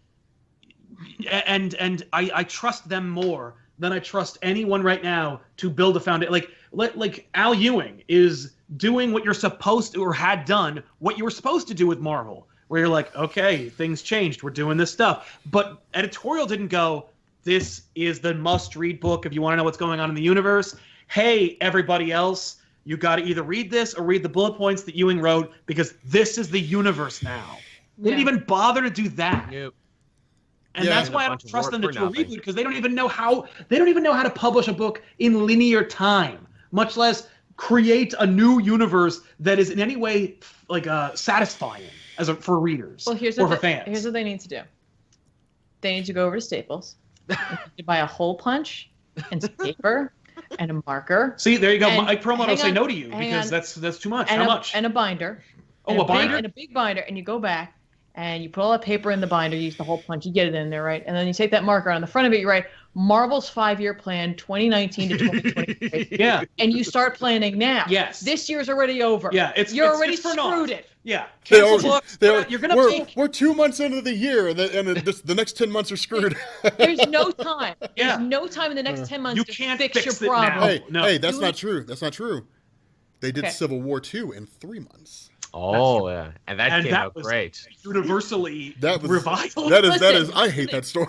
I trust them more than I trust anyone right now to build a foundation. Like Al Ewing is doing what you're supposed to, or had done what you were supposed to do with Marvel, where you're like, okay, things changed, we're doing this stuff. But editorial didn't go, this is the must-read book if you want to know what's going on in the universe. Hey, everybody else, you got to either read this or read the bullet points that Ewing wrote, because this is the universe now. They didn't even bother to do that. Nope. And that's why I don't trust them to do a reboot, because they don't even know how to publish a book in linear time, much less create a new universe that is in any way like satisfying for readers or for fans. Here's what they need to do. They need to go over to Staples, to buy a hole punch and some paper and a marker. See, there you go. And Mike Perlmutter will say no to you because that's too much. How much? And a binder. Oh, a binder? And a big binder, and you go back and you put all that paper in the binder, you use the hole punch, you get it in there, right? And then you take that marker on the front of it, you write Marvel's 5-year plan, 2019 to 2023. Yeah. And you start planning now. Yes. This year's already over. Yeah, you're already screwed it. Yeah. Cancel books. We're 2 months into the year, and the next 10 months are screwed. There's no time. Yeah. There's no time in the next 10 months to fix your it problem. now. Hey, that's not true. That's not true. They did Civil War 2 in 3 months. Oh yeah, and that came out great. Universally reviled. That is. I hate that story.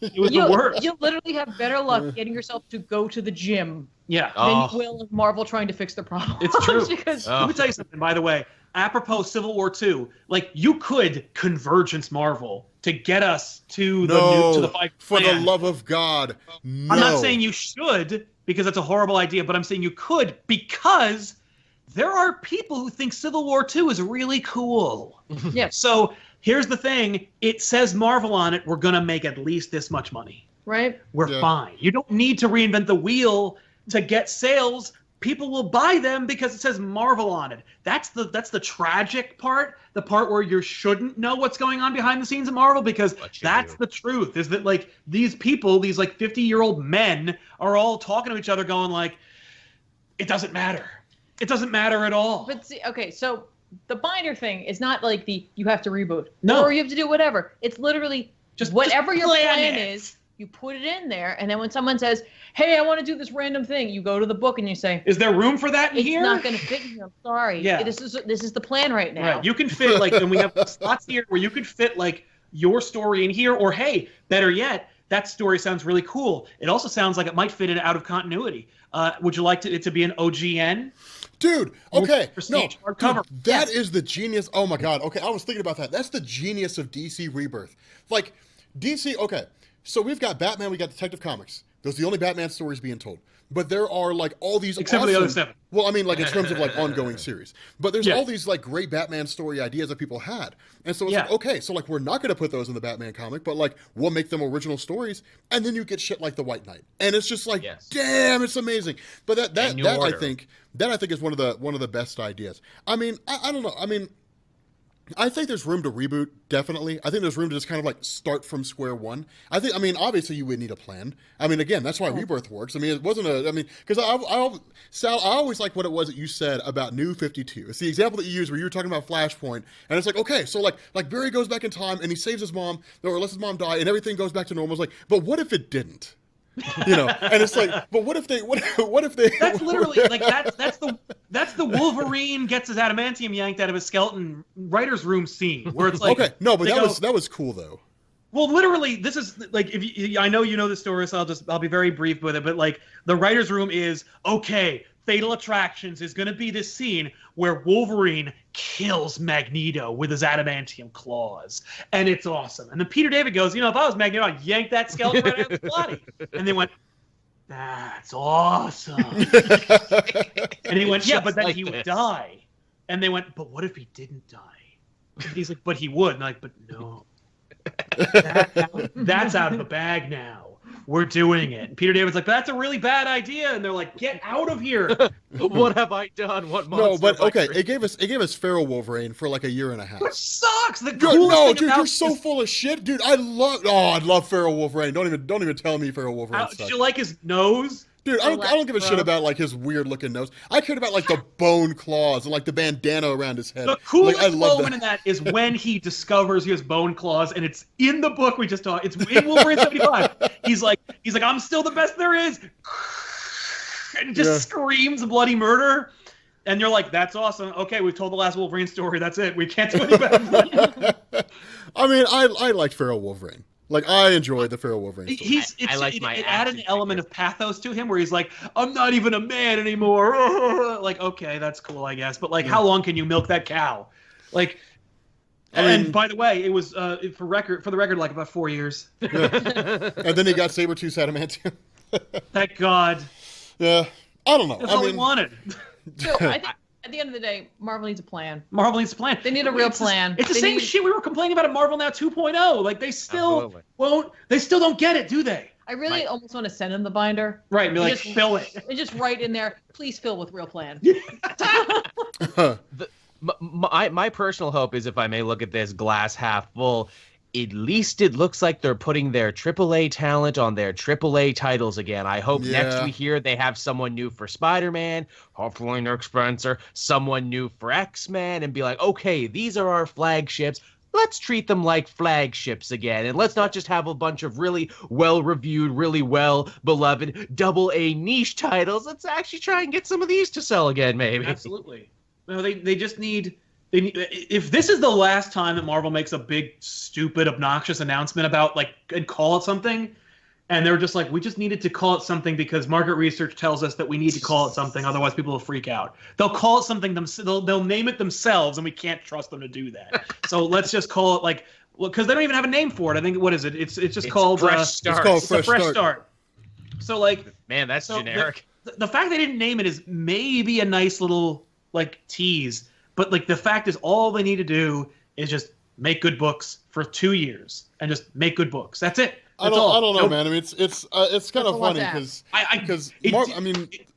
It was the worst. You'll literally have better luck getting yourself to go to the gym than you will of Marvel trying to fix their problem. It's true. Because Let me tell you something, by the way. apropos Civil War II, like you could Convergence Marvel to get us to the 5 for plan. the love of God, no. I'm not saying you should because that's a horrible idea, but I'm saying you could because there are people who think Civil War II is really cool. Yeah. So here's the thing: it says Marvel on it. We're gonna make at least this much money. Right. We're fine. You don't need to reinvent the wheel to get sales. People will buy them because it says Marvel on it. That's the tragic part, the part where you shouldn't know what's going on behind the scenes of Marvel, because that's the truth, is that like these people, these like 50-year-old men are all talking to each other going like, it doesn't matter. It doesn't matter at all. But see, okay, so the binder thing is not like you have to reboot. No. Or you have to do whatever. It's literally Just whatever your plan it. is, you put it in there, and then when someone says, hey, I want to do this random thing, you go to the book and you say, is there room for that in it's here? It's not going to fit here. I'm sorry. Yeah. This is the plan right now. Right. You can fit like, and we have slots here where you could fit like your story in here, or hey, better yet, that story sounds really cool. It also sounds like it might fit in out of continuity. Would you like it to be an OGN? Dude, okay, Prestige, no, hardcover. dude, that is the genius. Oh my God, okay, I was thinking about that. That's the genius of DC Rebirth. Like, DC, okay, so we've got Batman, we got Detective Comics. Those are the only Batman stories being told. But there are like all these Except for the other 7. Well, I mean, like in terms of like ongoing series. But there's Yeah. all these like great Batman story ideas that people had. And so it's like, okay, so like we're not going to put those in the Batman comic, but like we'll make them original stories, and then you get shit like the White Knight. And it's just like, damn, it's amazing. But that I think is one of the best ideas. I mean, I don't know. I mean, I think there's room to reboot, definitely. I think there's room to just kind of like start from square one. I mean, obviously you would need a plan. I mean, again, that's why Rebirth works. I mean, it wasn't because Sal, I always like what it was that you said about New 52. It's the example that you used where you were talking about Flashpoint, and it's like, okay, so like Barry goes back in time and he saves his mom, or lets his mom die, and everything goes back to normal. It's like, but what if it didn't? You know, and it's like, but what if they? That's literally like that's the Wolverine gets his adamantium yanked out of his skeleton writer's room scene where it's like, okay, no, but that was cool though. Well, literally, this is like, I know you know the story, so I'll be very brief with it. But like, the writer's room is okay. Fatal Attractions is going to be this scene where Wolverine kills Magneto with his adamantium claws, and it's awesome. And then Peter David goes, if I was Magneto, I'd yank that skeleton right out of his body. And they went, that's awesome. And he went, yeah, but then he would die. And they went, but what if he didn't die? And he's like, but he would. And I'm like, but no. That's out of the bag now. We're doing it. And Peter David's like, that's a really bad idea. And they're like, get out of here. What have I done? What monster? No, but okay, it gave us Feral Wolverine for like a year and a half. Which sucks. The dude, you're so full of shit, dude. I love Feral Wolverine. Don't even tell me Feral Wolverine sucks. Did you like his nose? Dude, I don't give a shit about like his weird looking nose. I cared about like the bone claws and like the bandana around his head. The coolest like, moment in that is when he discovers he has bone claws, and it's in the book we just talked. It's in Wolverine 75. He's like, I'm still the best there is, and just screams bloody murder. And you're like, that's awesome. Okay, we've told the last Wolverine story. That's it. We can't do any better. I mean, I liked Feral Wolverine. Like, I enjoyed the Feral Wolverine story. It added an element of pathos to him where he's like, I'm not even a man anymore. Like, okay, that's cool, I guess. But, like, how long can you milk that cow? Like, and by the way, it was, for the record, like about 4 years. Yeah. And then he got Sabretooth's adamantium. Thank God. Yeah. I don't know. That's all he wanted. So, I think at the end of the day, Marvel needs a plan. Marvel needs a plan. They need a real plan. It's the same shit we were complaining about at Marvel Now 2.0. Like, they still they still don't get it, do they? I really almost want to send him the binder. Right, and be like, fill it. And just write in there, please fill with real plan. My personal hope is, if I may look at this glass half full, at least it looks like they're putting their AAA talent on their AAA titles again. I hope next we hear they have someone new for Spider-Man, hopefully Nick Spencer, someone new for X-Men, and be like, okay, these are our flagships. Let's treat them like flagships again, and let's not just have a bunch of really well-reviewed, really well-beloved double-A niche titles. Let's actually try and get some of these to sell again, maybe. Absolutely. No, they just need... if this is the last time that Marvel makes a big, stupid, obnoxious announcement about, like, and call it something, And they were just like, we just needed to call it something because market research tells us that we need to call it something, otherwise people will freak out. They'll call it something, they'll name it themselves, and we can't trust them to do that. So let's just call it like, well, because they don't even have a name for it. I think, what is it? It's just called Fresh Start. It's called Fresh Start. So like, Man, that's generic. The fact they didn't name it is maybe a nice little like tease, but like the fact is all they need to do is just make good books for 2 years and just make good books. That's it. I don't know, man. I mean, it's kind of funny because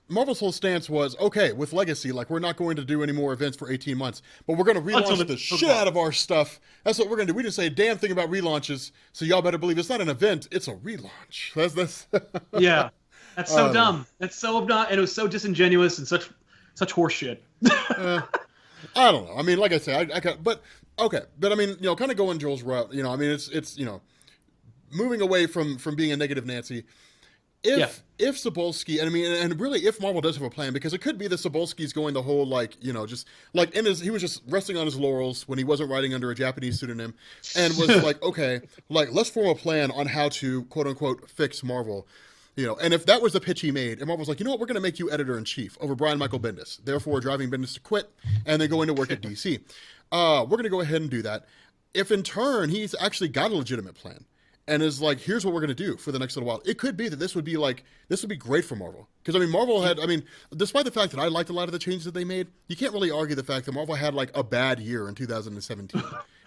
Marvel's whole stance was, okay, with Legacy, like, we're not going to do any more events for 18 months, but we're going to relaunch the shit out of our stuff. That's what we're going to do. We didn't say a damn thing about relaunches, so y'all better believe it's not an event, it's a relaunch. That's yeah. That's so dumb. That's so obnoxious, and it was so disingenuous and such horseshit. I don't know. I mean, like I say, but I mean, kind of going Joel's route. I mean, it's moving away from being a negative Nancy. If Cebulski, and really, if Marvel does have a plan, because it could be that Cebulski's going the whole just like he was just resting on his laurels when he wasn't writing under a Japanese pseudonym, and was like, okay, like, let's form a plan on how to quote unquote fix Marvel. And if that was the pitch he made, and Marvel was like, you know what, we're going to make you editor-in-chief over Brian Michael Bendis, therefore driving Bendis to quit and then going to work at DC. We're going to go ahead and do that. If in turn he's actually got a legitimate plan and is like, here's what we're going to do for the next little while, it could be that this would be great for Marvel. Because, Marvel had, despite the fact that I liked a lot of the changes that they made, you can't really argue the fact that Marvel had, like, a bad year in 2017.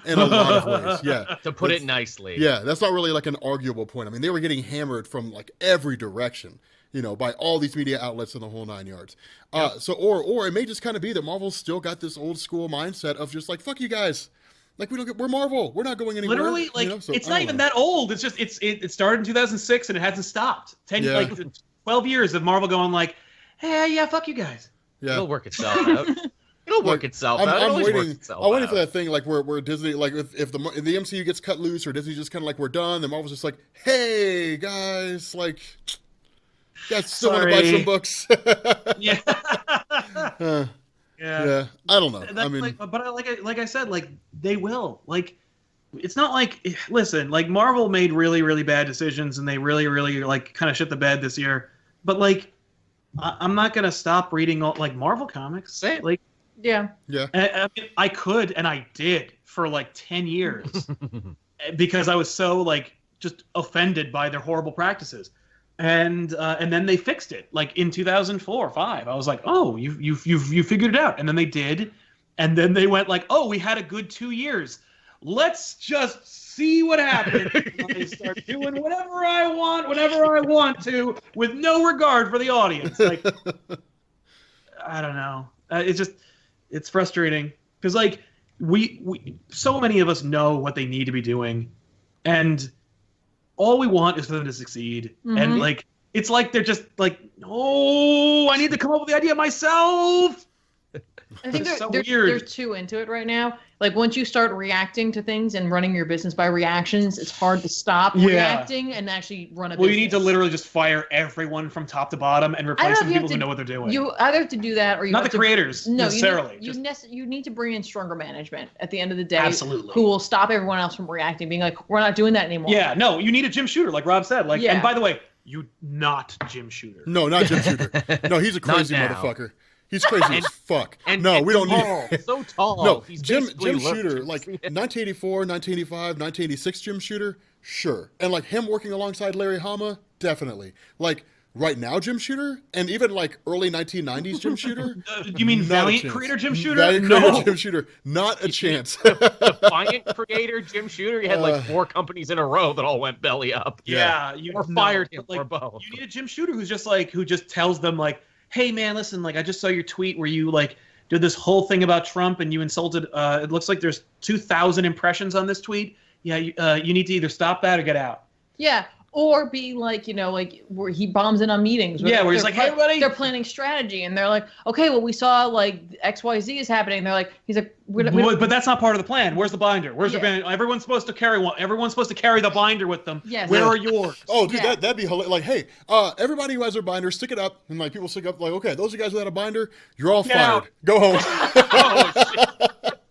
In a lot of ways, yeah. To put it nicely. Yeah, that's not really, like, an arguable point. They were getting hammered from, like, every direction, by all these media outlets in the whole 9 yards. Or it may just kind of be that Marvel's still got this old school mindset of just, like, fuck you guys. Like, we're Marvel. We're not going anywhere. Literally, like, it's not even that old. It's just, it started in 2006 and it hasn't stopped. 12 years of Marvel going like, hey, yeah, fuck you guys. Yeah. It'll work itself out. It'll work itself out. I'm waiting for that thing, like, where Disney, like, if the MCU gets cut loose, or Disney just kind of like, we're done, then Marvel's just like, hey, guys, like, guys still want to buy some books. Yeah. Yeah, I don't know. But like I said, like, they will. Like, it's not like, listen, like, Marvel made really, really bad decisions, and they really, really, like, kind of shit the bed this year. But, like, I'm not gonna stop reading like Marvel comics. Same. Like, yeah. I could, and I did for like 10 years because I was so, like, just offended by their horrible practices. And then they fixed it, like, in 2004 or 5. I was like, oh, you figured it out. And then they did, and then they went like, oh, we had a good 2 years. Let's just see what happens. I start doing whatever I want, whenever I want to, with no regard for the audience. Like, I don't know. It's frustrating because, like, we so many of us know what they need to be doing, and all we want is for them to succeed. Mm-hmm. And, like, it's like they're just like, oh, I need to come up with the idea myself. I think they're too into it right now. Like, once you start reacting to things and running your business by reactions, it's hard to stop reacting and actually run a business. Well, you need to literally just fire everyone from top to bottom and replace them with people who know what they're doing. You either have to do that, or you not the creators necessarily. You need to bring in stronger management at the end of the day. Absolutely. Who will stop everyone else from reacting, being like, we're not doing that anymore. Yeah, no, you need a Jim Shooter, like Rob said. Like, and by the way, not Jim Shooter. No, not Jim Shooter. No, he's a crazy motherfucker. He's crazy as fuck. We don't need. So tall. No, he's Jim Shooter, like 1984, 1985, 1986 Jim Shooter, sure. And, like, him working alongside Larry Hama, definitely. Like, right now Jim Shooter, and even, like, early 1990s Jim Shooter. You mean Valiant creator Jim Shooter? Valiant creator Jim Shooter, not a chance. Defiant creator Jim Shooter, you had like 4 companies in a row that all went belly up. Yeah, fired him for both. You need a Jim Shooter who just tells them, like, hey, man, listen, like, I just saw your tweet where you, like, did this whole thing about Trump and you insulted, it looks like there's 2,000 impressions on this tweet. Yeah, you need to either stop that or get out. Yeah, or be like, like, where he bombs in on meetings. Where he's like, hey, everybody. They're planning strategy, and they're like, okay, well, we saw, like, XYZ is happening. And they're like, he's like, but that's not part of the plan. Where's the binder? Where's the binder? Everyone's supposed to carry one. Everyone's supposed to carry the binder with them. Yes. Where are yours? Oh, dude, that'd be hilarious. Like, hey, everybody who has their binder, stick it up, and, like, people stick up, like, okay, those are guys without a binder, you're all fired. Go home. Oh, shit.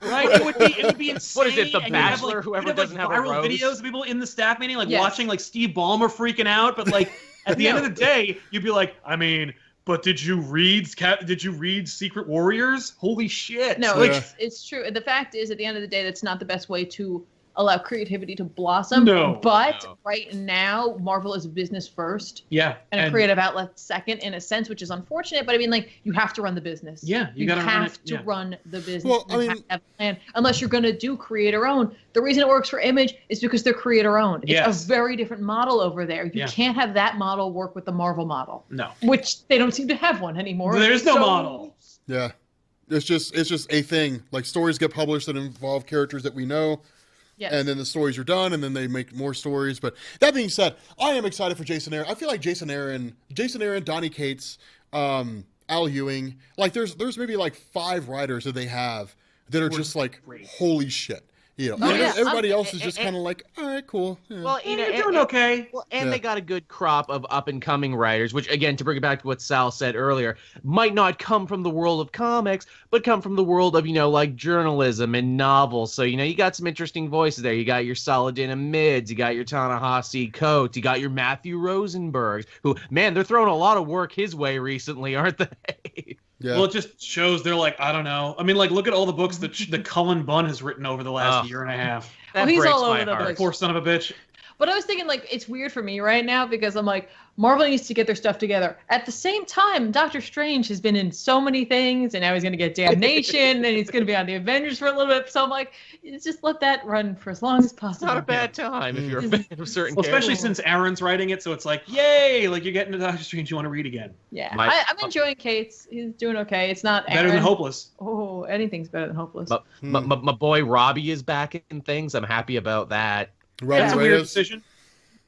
Right? It would be insane. What is it, The and you'd have, Bachelor, whoever you'd have, doesn't have a viral rose? videos of people in the staff meeting, like Yes. watching like Steve Ballmer freaking out, but like at the end of the day, you'd be like, I mean, but did you read Secret Warriors? Holy shit! No, Yeah. it's true. The fact is, at the end of the day, that's not the best way to allow creativity to blossom. No. But No. right now, Marvel is business first Yeah, and a creative outlet second, in a sense, which is unfortunate. But I mean, like, you have to run the business. Yeah, you you gotta run have it, to yeah. run the business. Well, I You mean- have to have a plan. Unless you're going to do creator owned. The reason it works for Image is because they're creator owned. It's Yes. a very different model over there. You Yeah. can't have that model work with the Marvel model, No, which they don't seem to have one anymore. there's no So- model. Yeah. It's just a thing. Like, stories get published that involve characters that we know, Yes. and then the stories are done, and then they make more stories. But that being said, I am excited for Jason Aaron. I feel like Jason Aaron, Donny Cates, Al Ewing, like there's maybe like 5 writers that they have that are just like, great. holy shit. You know, Oh, and yeah. everybody else is just kind of like, all right, cool. Yeah. Well, Yeah, you're doing okay. Well, and Yeah. they got a good crop of up-and-coming writers, which, again, to bring it back to what Sal said earlier, might not come from the world of comics, but come from the world of, like journalism and novels. So, you got some interesting voices there. You got your Saladin Mids, you got your Ta-Nehisi Coates, you got your Matthew Rosenberg, who, man, they're throwing a lot of work his way recently, aren't they? Yeah. Well, it just shows they're like, I don't know. I mean, like, look at all the books that Cullen Bunn has written over the last year and a half. That he's breaks all over my the heart. place. Poor son of a bitch. But I was thinking, like, it's weird for me right now because I'm like, Marvel needs to get their stuff together. At the same time, Doctor Strange has been in so many things, and now he's going to get Damnation, and he's going to be on the Avengers for a little bit. So I'm like, just let that run for as long as It's possible. not a bad time if you're a fan of certain Well, especially characters. since Aaron's writing it, so it's like, yay! Like, you're getting to Doctor Strange you want to read again. Yeah, My- I'm enjoying Kate's. He's doing okay. It's not Better than Aaron. Hopeless. Oh, anything's better than Hopeless. But my boy Robbie is back in things. I'm happy about that. Robbie That's a weird Reyes. decision.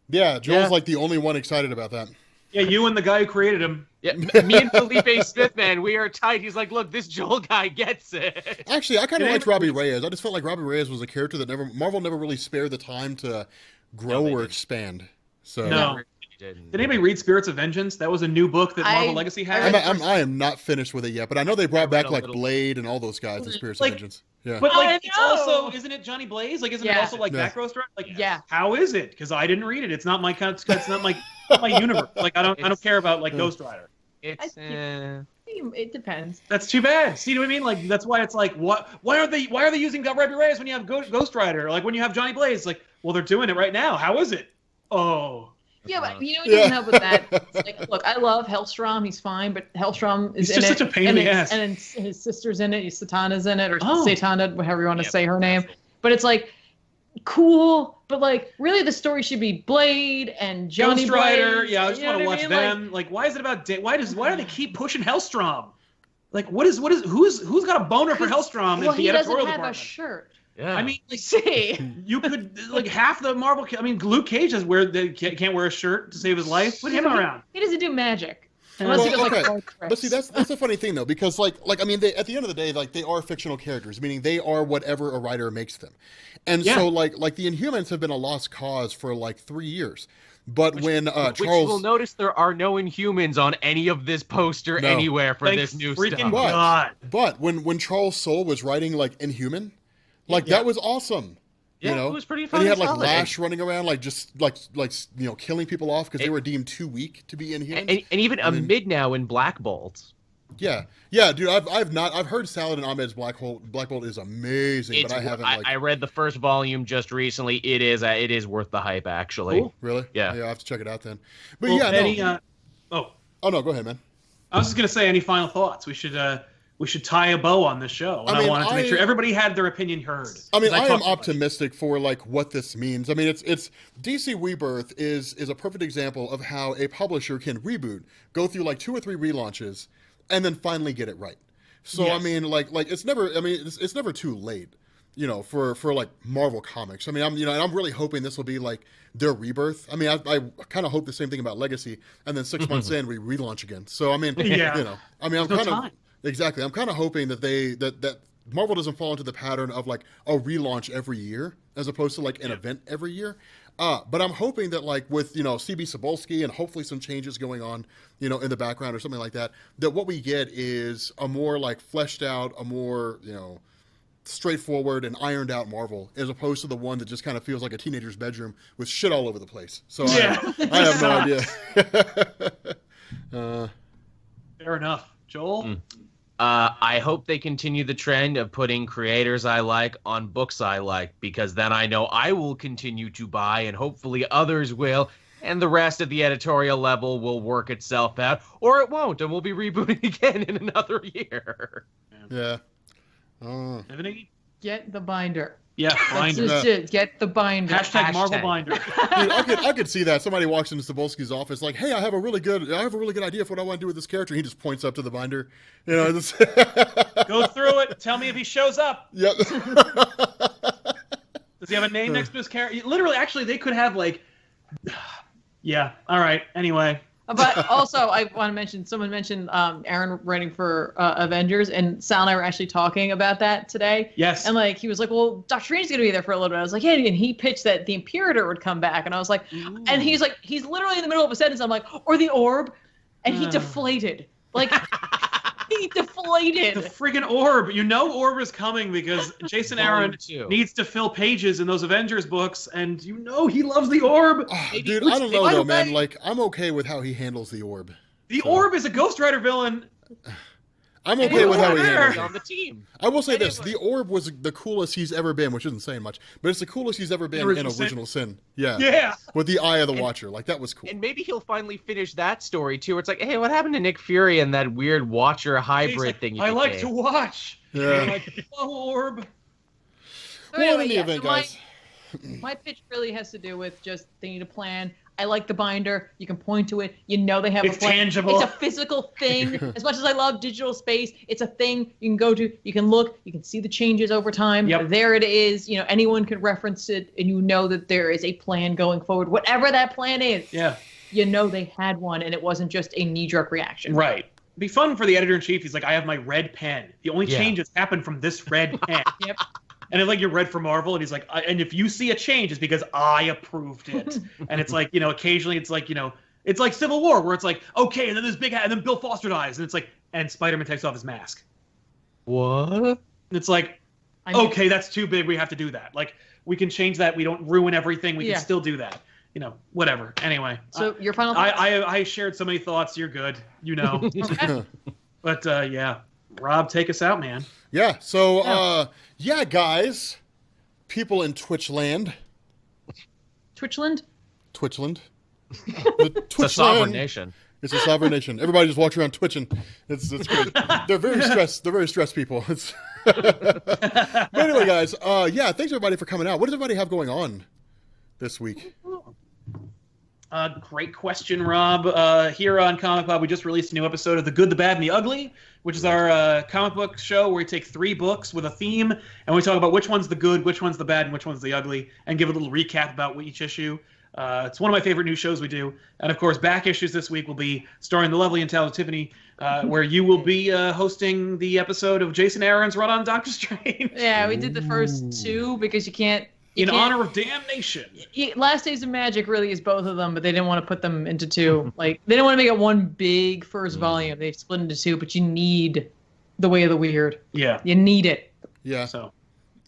Yeah, Joel's Yeah. like the only one excited about that. Yeah, you and the guy who created him. Yeah, me and Felipe Smith, man, we are tight. He's like, look, this Joel guy gets it. Actually, I kind of Did liked anybody- Robbie Reyes. I just felt like Robbie Reyes was a character that Marvel never really spared the time to grow No, they or didn't. expand. So No. Didn't. Did anybody read Spirits of Vengeance? That was a new book that Marvel I- Legacy I had. read- I am not finished with it yet, but I know they brought read back a like little. Blade and all those guys in Spirits Like, of Vengeance. Yeah. But I like, it's know. also, isn't it Johnny Blaze? Like, isn't it Yeah. also like Yeah. that Ghost Rider? Like, Yeah. How is it? Because I didn't read it. It's not my kind. It's not my universe. Like, I don't care about like Ghost Rider. It's, It depends. That's too bad. See what I mean? Like, that's why it's like, what? Why are they using Robbie Reyes when you have Ghost Rider? Like when you have Johnny Blaze? Like, well, they're doing it right now. How is it? Oh, Yeah, but you know what Yeah. doesn't help with that? It's like, look, I love Hellstrom. He's fine, but Hellstrom is He's in just it. such a pain in and the his- ass. And his sister's in it. Satana's in it, or Oh. Satana, however you want to Yeah, say her name. that's it. But it's like, cool, but like, really the story should be Blade and Johnny Ghost Rider. Blaze, Yeah, I just you know want to what watch mean? Like, them. Like, why is it about? Why do they keep pushing Hellstrom? Like, who's got a boner for Hellstrom well, in the he doesn't editorial have department? a shirt. yeah. I mean, like, See, you could like half the Marvel. I mean, Luke Cage can't wear a shirt to save his life. Put him around. he doesn't do magic unless Well, he does like okay. card But see, tricks. that's a funny thing though, because like I mean, at the end of the day, like they are fictional characters, meaning they are whatever a writer makes them, and Yeah. so like the Inhumans have been a lost cause for like 3 years. But when Which Charles, will notice there are no Inhumans on any of this poster No. anywhere for Thank this new freaking stuff. What? God. but when Charles Soule was writing like Inhuman, like Yeah. that was awesome. Yeah, You know, it was pretty and fun. he had like solid. Lash running around, like just like killing people off because they were deemed too weak to be Inhumans. And even a mid now in Black Bolt. Yeah, dude, I've heard Saladin Ahmed's Black Bolt is amazing, but I haven't like I read the first volume just recently. It is worth the hype, actually. Cool. really. Yeah. I have to check it out then. But Well, yeah, any, no. oh, Oh no, go ahead, man. I was just gonna say, any final thoughts? We should tie a bow on this show, and I I, mean, wanted to make sure everybody had their opinion heard. I mean, 'Cause I am talked too much. optimistic for like what this means. I mean, it's DC Rebirth is a perfect example of how a publisher can reboot, go through like 2 or 3 relaunches, and then finally get it right. So I Yes. mean, like it's never. I mean, it's never too late, you know, for like Marvel Comics. I mean, and I'm really hoping this will be like their rebirth. I mean, I kind of hope the same thing about Legacy, and then 6 months in we relaunch again. So I mean, Yeah. you know, I mean, I'm There's no kind of time. exactly. I'm kind of hoping that that Marvel doesn't fall into the pattern of like a relaunch every year as opposed to like an event every year. But I'm hoping that like with, you know, CB Cebulski and hopefully some changes going on, you know, in the background or something like that, that what we get is a more like fleshed out, a more, you know, straightforward and ironed out Marvel, as opposed to the one that just kind of feels like a teenager's bedroom with shit all over the place. So Yeah. I have no idea. Fair enough. Joel? I hope they continue the trend of putting creators I like on books I like, because then I know I will continue to buy, and hopefully others will, and the rest of the editorial level will work itself out, or it won't, and we'll be rebooting again in another year. Yeah. Tiffany? Get the binder. Yeah, That's binder. just it. Get the binder. Hashtag Marvel binder. Dude, I could see that. Somebody walks into Cebulski's office like, "Hey, I have a really good idea for what I want to do with this character." He just points up to the binder. You know, this... Go through it. Tell me if he shows up. Yep. Does he have a name next to his character? Literally, actually, they could have like. Yeah. All right. Anyway. But also, I want to mention, someone mentioned Aaron writing for Avengers, and Sal and I were actually talking about that today. Yes. And like, he was like, well, Doctor Strange's going to be there for a little bit. I was like, yeah, and he pitched that the Imperator would come back. And I was like, Ooh. and he's like, he's literally in the middle of a sentence. I'm like, or the orb. And he deflated. Like, he deflated. The friggin' orb. You know orb is coming because Jason Aaron needs to fill pages in those Avengers books, and you know he loves the orb. Dude, I don't know though, man. Like, I'm okay with how he handles the orb. The orb is a Ghost Rider villain. I'm okay with how he handles on it. the team. I will say this: the orb was the coolest he's ever been, which isn't saying much, but it's the coolest he's ever been in Original Sin. Yeah. Yeah. With the Eye of the Watcher, like that was cool. And maybe he'll finally finish that story too. It's like, hey, what happened to Nick Fury and that weird Watcher hybrid Like, thing? I like to watch. Yeah. I'm like, oh, orb. Well, in any event, guys. My pitch really has to do with just they need a plan. I like the binder. You can point to it. You know they have It's a plan. tangible. It's a physical thing. As much as I love digital space, it's a thing you can go to. You can look. You can see the changes over time. Yep. There it is. You know, anyone can reference it, and you know that there is a plan going forward. Whatever that plan is, Yeah. you know they had one, and it wasn't just a knee-jerk reaction. Right. It'd be fun for the editor-in-chief. He's like, I have my red pen. The only changes happen from this red pen. Yep. And it's like you're red for Marvel, and he's like, and if you see a change, it's because I approved it. And it's like, you know, occasionally it's like, you know, it's like Civil War, where it's like, okay, and then this big hat, and then Bill Foster dies, and it's like, and Spider-Man takes off his mask. What? And it's like, okay, that's too big. We have to do that. Like, we can change that. We don't ruin everything. We can still do that. You know, whatever. Anyway. So your final thoughts? I shared so many thoughts. You're good. You know. But yeah, Rob, take us out, man. Yeah. So guys, people in Twitchland. Twitchland? Twitchland. It's a sovereign nation. It's a sovereign nation. Everybody just walks around twitching. It's great. They're very stressed. They're very stressed people. But anyway, guys, thanks everybody for coming out. What does everybody have going on this week? Great question, Rob. Here on Comic Pop, we just released a new episode of The Good, the Bad, and the Ugly, which is our comic book show where we take 3 books with a theme, and we talk about which one's the good, which one's the bad, and which one's the ugly, and give a little recap about each issue. It's one of my favorite new shows we do. And, of course, back issues this week will be starring the lovely and talented Tiffany, where you will be hosting the episode of Jason Aaron's run on Doctor Strange. Yeah, we did the first 2 because you can't... In honor of damnation. Last Days of Magic really is both of them, but they didn't want to put them into 2. Like, they didn't want to make it one big first volume. They split into 2, but you need the Way of the Weird. Yeah. You need it. Yeah. So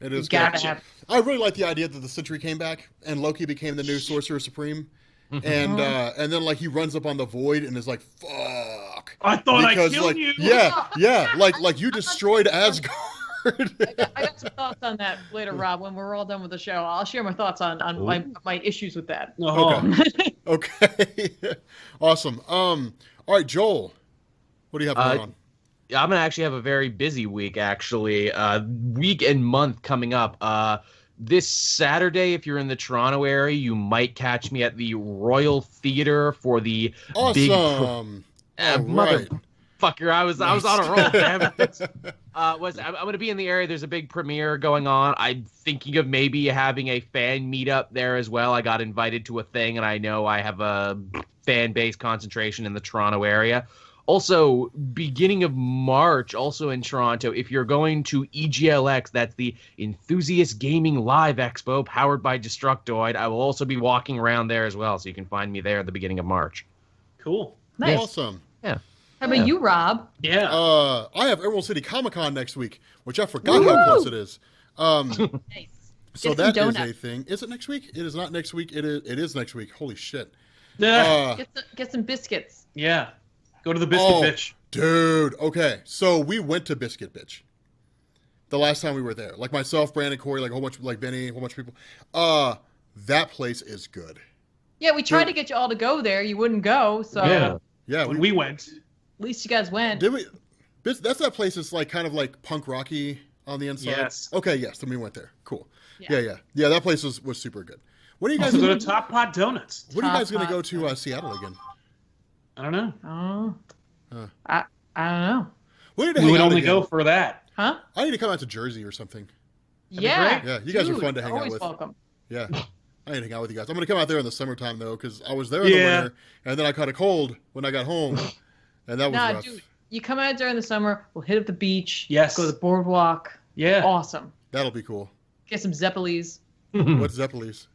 it is gotta good. have. I really like the idea that the Sentry came back and Loki became the new Sorcerer Supreme. And then like he runs up on the Void and is like, "Fuck! I thought I killed like, you." Yeah, like you destroyed Asgard." I got some thoughts on that later, Rob. When we're all done with the show, I'll share my thoughts on my issues with that. Okay. Awesome. All right, Joel, what do you have going on? I'm gonna actually have a very busy week. Actually, week and month coming up. This Saturday, if you're in the Toronto area, you might catch me at the Royal Theatre for the big. Awesome. Motherfucker, I was on a roll. Damn it. I'm going to be in the area. There's a big premiere going on. I'm thinking of maybe having a fan meetup there as well. I got invited to a thing, and I know I have a fan base concentration in the Toronto area. Also, beginning of March, also in Toronto, if you're going to EGLX, that's the Enthusiast Gaming Live Expo, powered by Destructoid. I will also be walking around there as well, so you can find me there at the beginning of March. Cool. Nice. Awesome. Yeah. How about you, Rob? Yeah. I have Emerald City Comic Con next week, which I forgot how close it is. Nice. So Get some that is donuts. a thing. Is it next week? It is not next week. It is next week. Holy shit. Yeah. Get some biscuits. Yeah. Go to the biscuit bitch. Dude. Okay. So we went to Biscuit Bitch the last time we were there. Like myself, Brandon, Corey, like a whole bunch, like Benny, a whole bunch of people. That place is good. Yeah, we tried to get you all to go there. You wouldn't go, so Yeah. Yeah. When we went. at least you guys went. Did we? That's that place that's like kind of like punk rocky on the inside. Yes. Okay. Yes. Then we went there. Cool. Yeah. Yeah. That place was super good. When are you guys? Also go to Top Pot Donuts. When are you guys Top going to go Pot. to Seattle again? I don't know. Oh. I don't know. We need to We hang would out only again. go for that. Huh? I need to come out to Jersey or something. Yeah. great. Yeah, you guys are Dude, fun to hang out always with. welcome. Yeah. I need to hang out with you guys. I'm going to come out there in the summertime, though, because I was there in the Yeah. winter, and then I caught a cold when I got home, and that was Nah, rough. dude, you come out during the summer. We'll hit up the beach. Yes. Go to the boardwalk. Yeah. Awesome. That'll be cool. Get some Zeppelis. What's Zeppelis?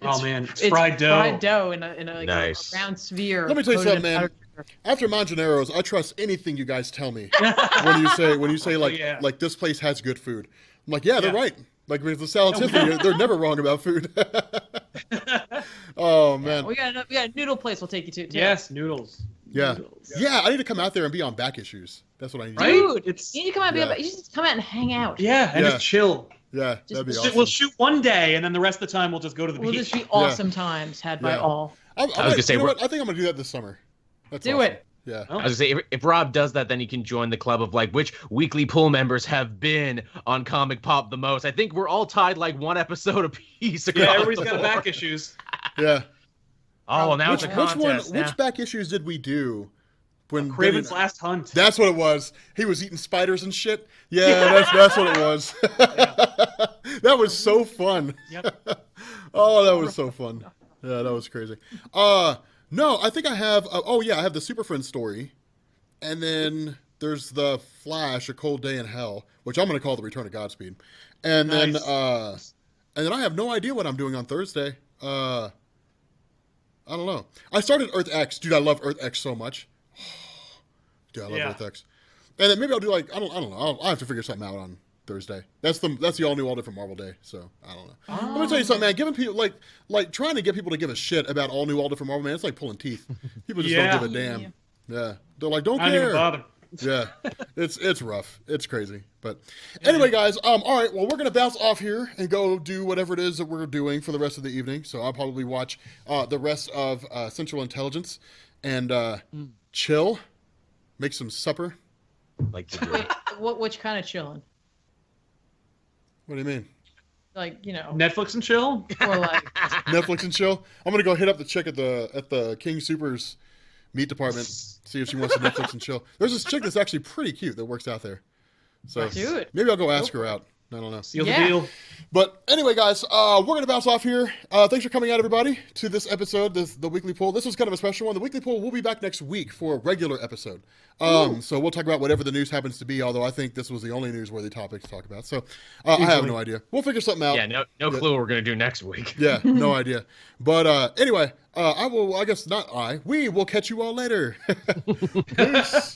Oh man, it's It's fried dough. Fried dough in a like Nice. a round sphere. Let me tell you coated in something, man. powdered sugar. After Mangianeros, I trust anything you guys tell me when you say like Yeah. like this place has good food. I'm like, yeah, they're Yeah. right. Like with the Salad Tiffany, they're never wrong about food. Oh man, We got a noodle place. We'll take you to. Too. Yes, noodles. yeah, Noodles. yeah. I need to come out there and be on back issues. That's what I need. Right? Dude, It's- you need to come out. And Yeah. you just come out and hang out. Yeah, and Yeah. just chill. Yeah, that'd be Just- awesome. We'll shoot one day, and then the rest of the time we'll just go to the We'll beach. just be awesome times had by Yeah. all. I was gonna say, you know we're- what? I think I'm gonna do that this summer. That's Do awesome. it. Yeah. Oh. I was gonna say, if Rob does that, then he can join the club of like which weekly pool members have been on Comic Pop the most. I think we're all tied like one episode apiece. Yeah, across everybody's the got board. back issues. Yeah. Oh, well, now Which it's a contest. one? Which back issues did we do? When Craven's Benny- Last Hunt. That's what it was. He was eating spiders and shit. Yeah, that's what it was. That was so fun. Yep. Oh, that was so fun. Yeah, that was crazy. No, I think I have. I have the Super Friends story, and then there's the Flash, A Cold Day in Hell, which I'm going to call the Return of Godspeed, and Nice. then I have no idea what I'm doing on Thursday. I don't know. I started Earth X, dude. I love Earth X so much. Dude, I love Yeah. Earth X. And then maybe I'll do like I don't know. I'll have to figure something out on Thursday. That's the all new, all different Marvel Day. So I don't know. Let me tell you something, man. Giving people like trying to get people to give a shit about all new, all different Marvel, man. It's like pulling teeth. People just Yeah. don't give a damn. Yeah, they're like, don't I didn't care. even bother. Yeah, it's rough. It's crazy. But anyway, guys, all right. Well, we're gonna bounce off here and go do whatever it is that we're doing for the rest of the evening. So I'll probably watch the rest of Central Intelligence and chill, make some supper. Like to do. Wait, which kind of chilling? What do you mean? Like, you know, Netflix and chill. or like Netflix and chill. I'm gonna go hit up the chick at the King Supers meat department, see if she wants to Netflix and chill. There's this chick that's actually pretty cute that works out there. So Dude. maybe I'll go ask her out. I don't know. Seal Yeah. the deal. But anyway, guys, we're going to bounce off here. Thanks for coming out, everybody, to this episode, the weekly poll. This was kind of a special one. The weekly poll will be back next week for a regular episode. So we'll talk about whatever the news happens to be, although I think this was the only newsworthy topic to talk about. So I have no idea. We'll figure something out. Yeah, no clue what we're gonna do next week. Yeah, no idea. But anyway, we will catch you all later. Peace.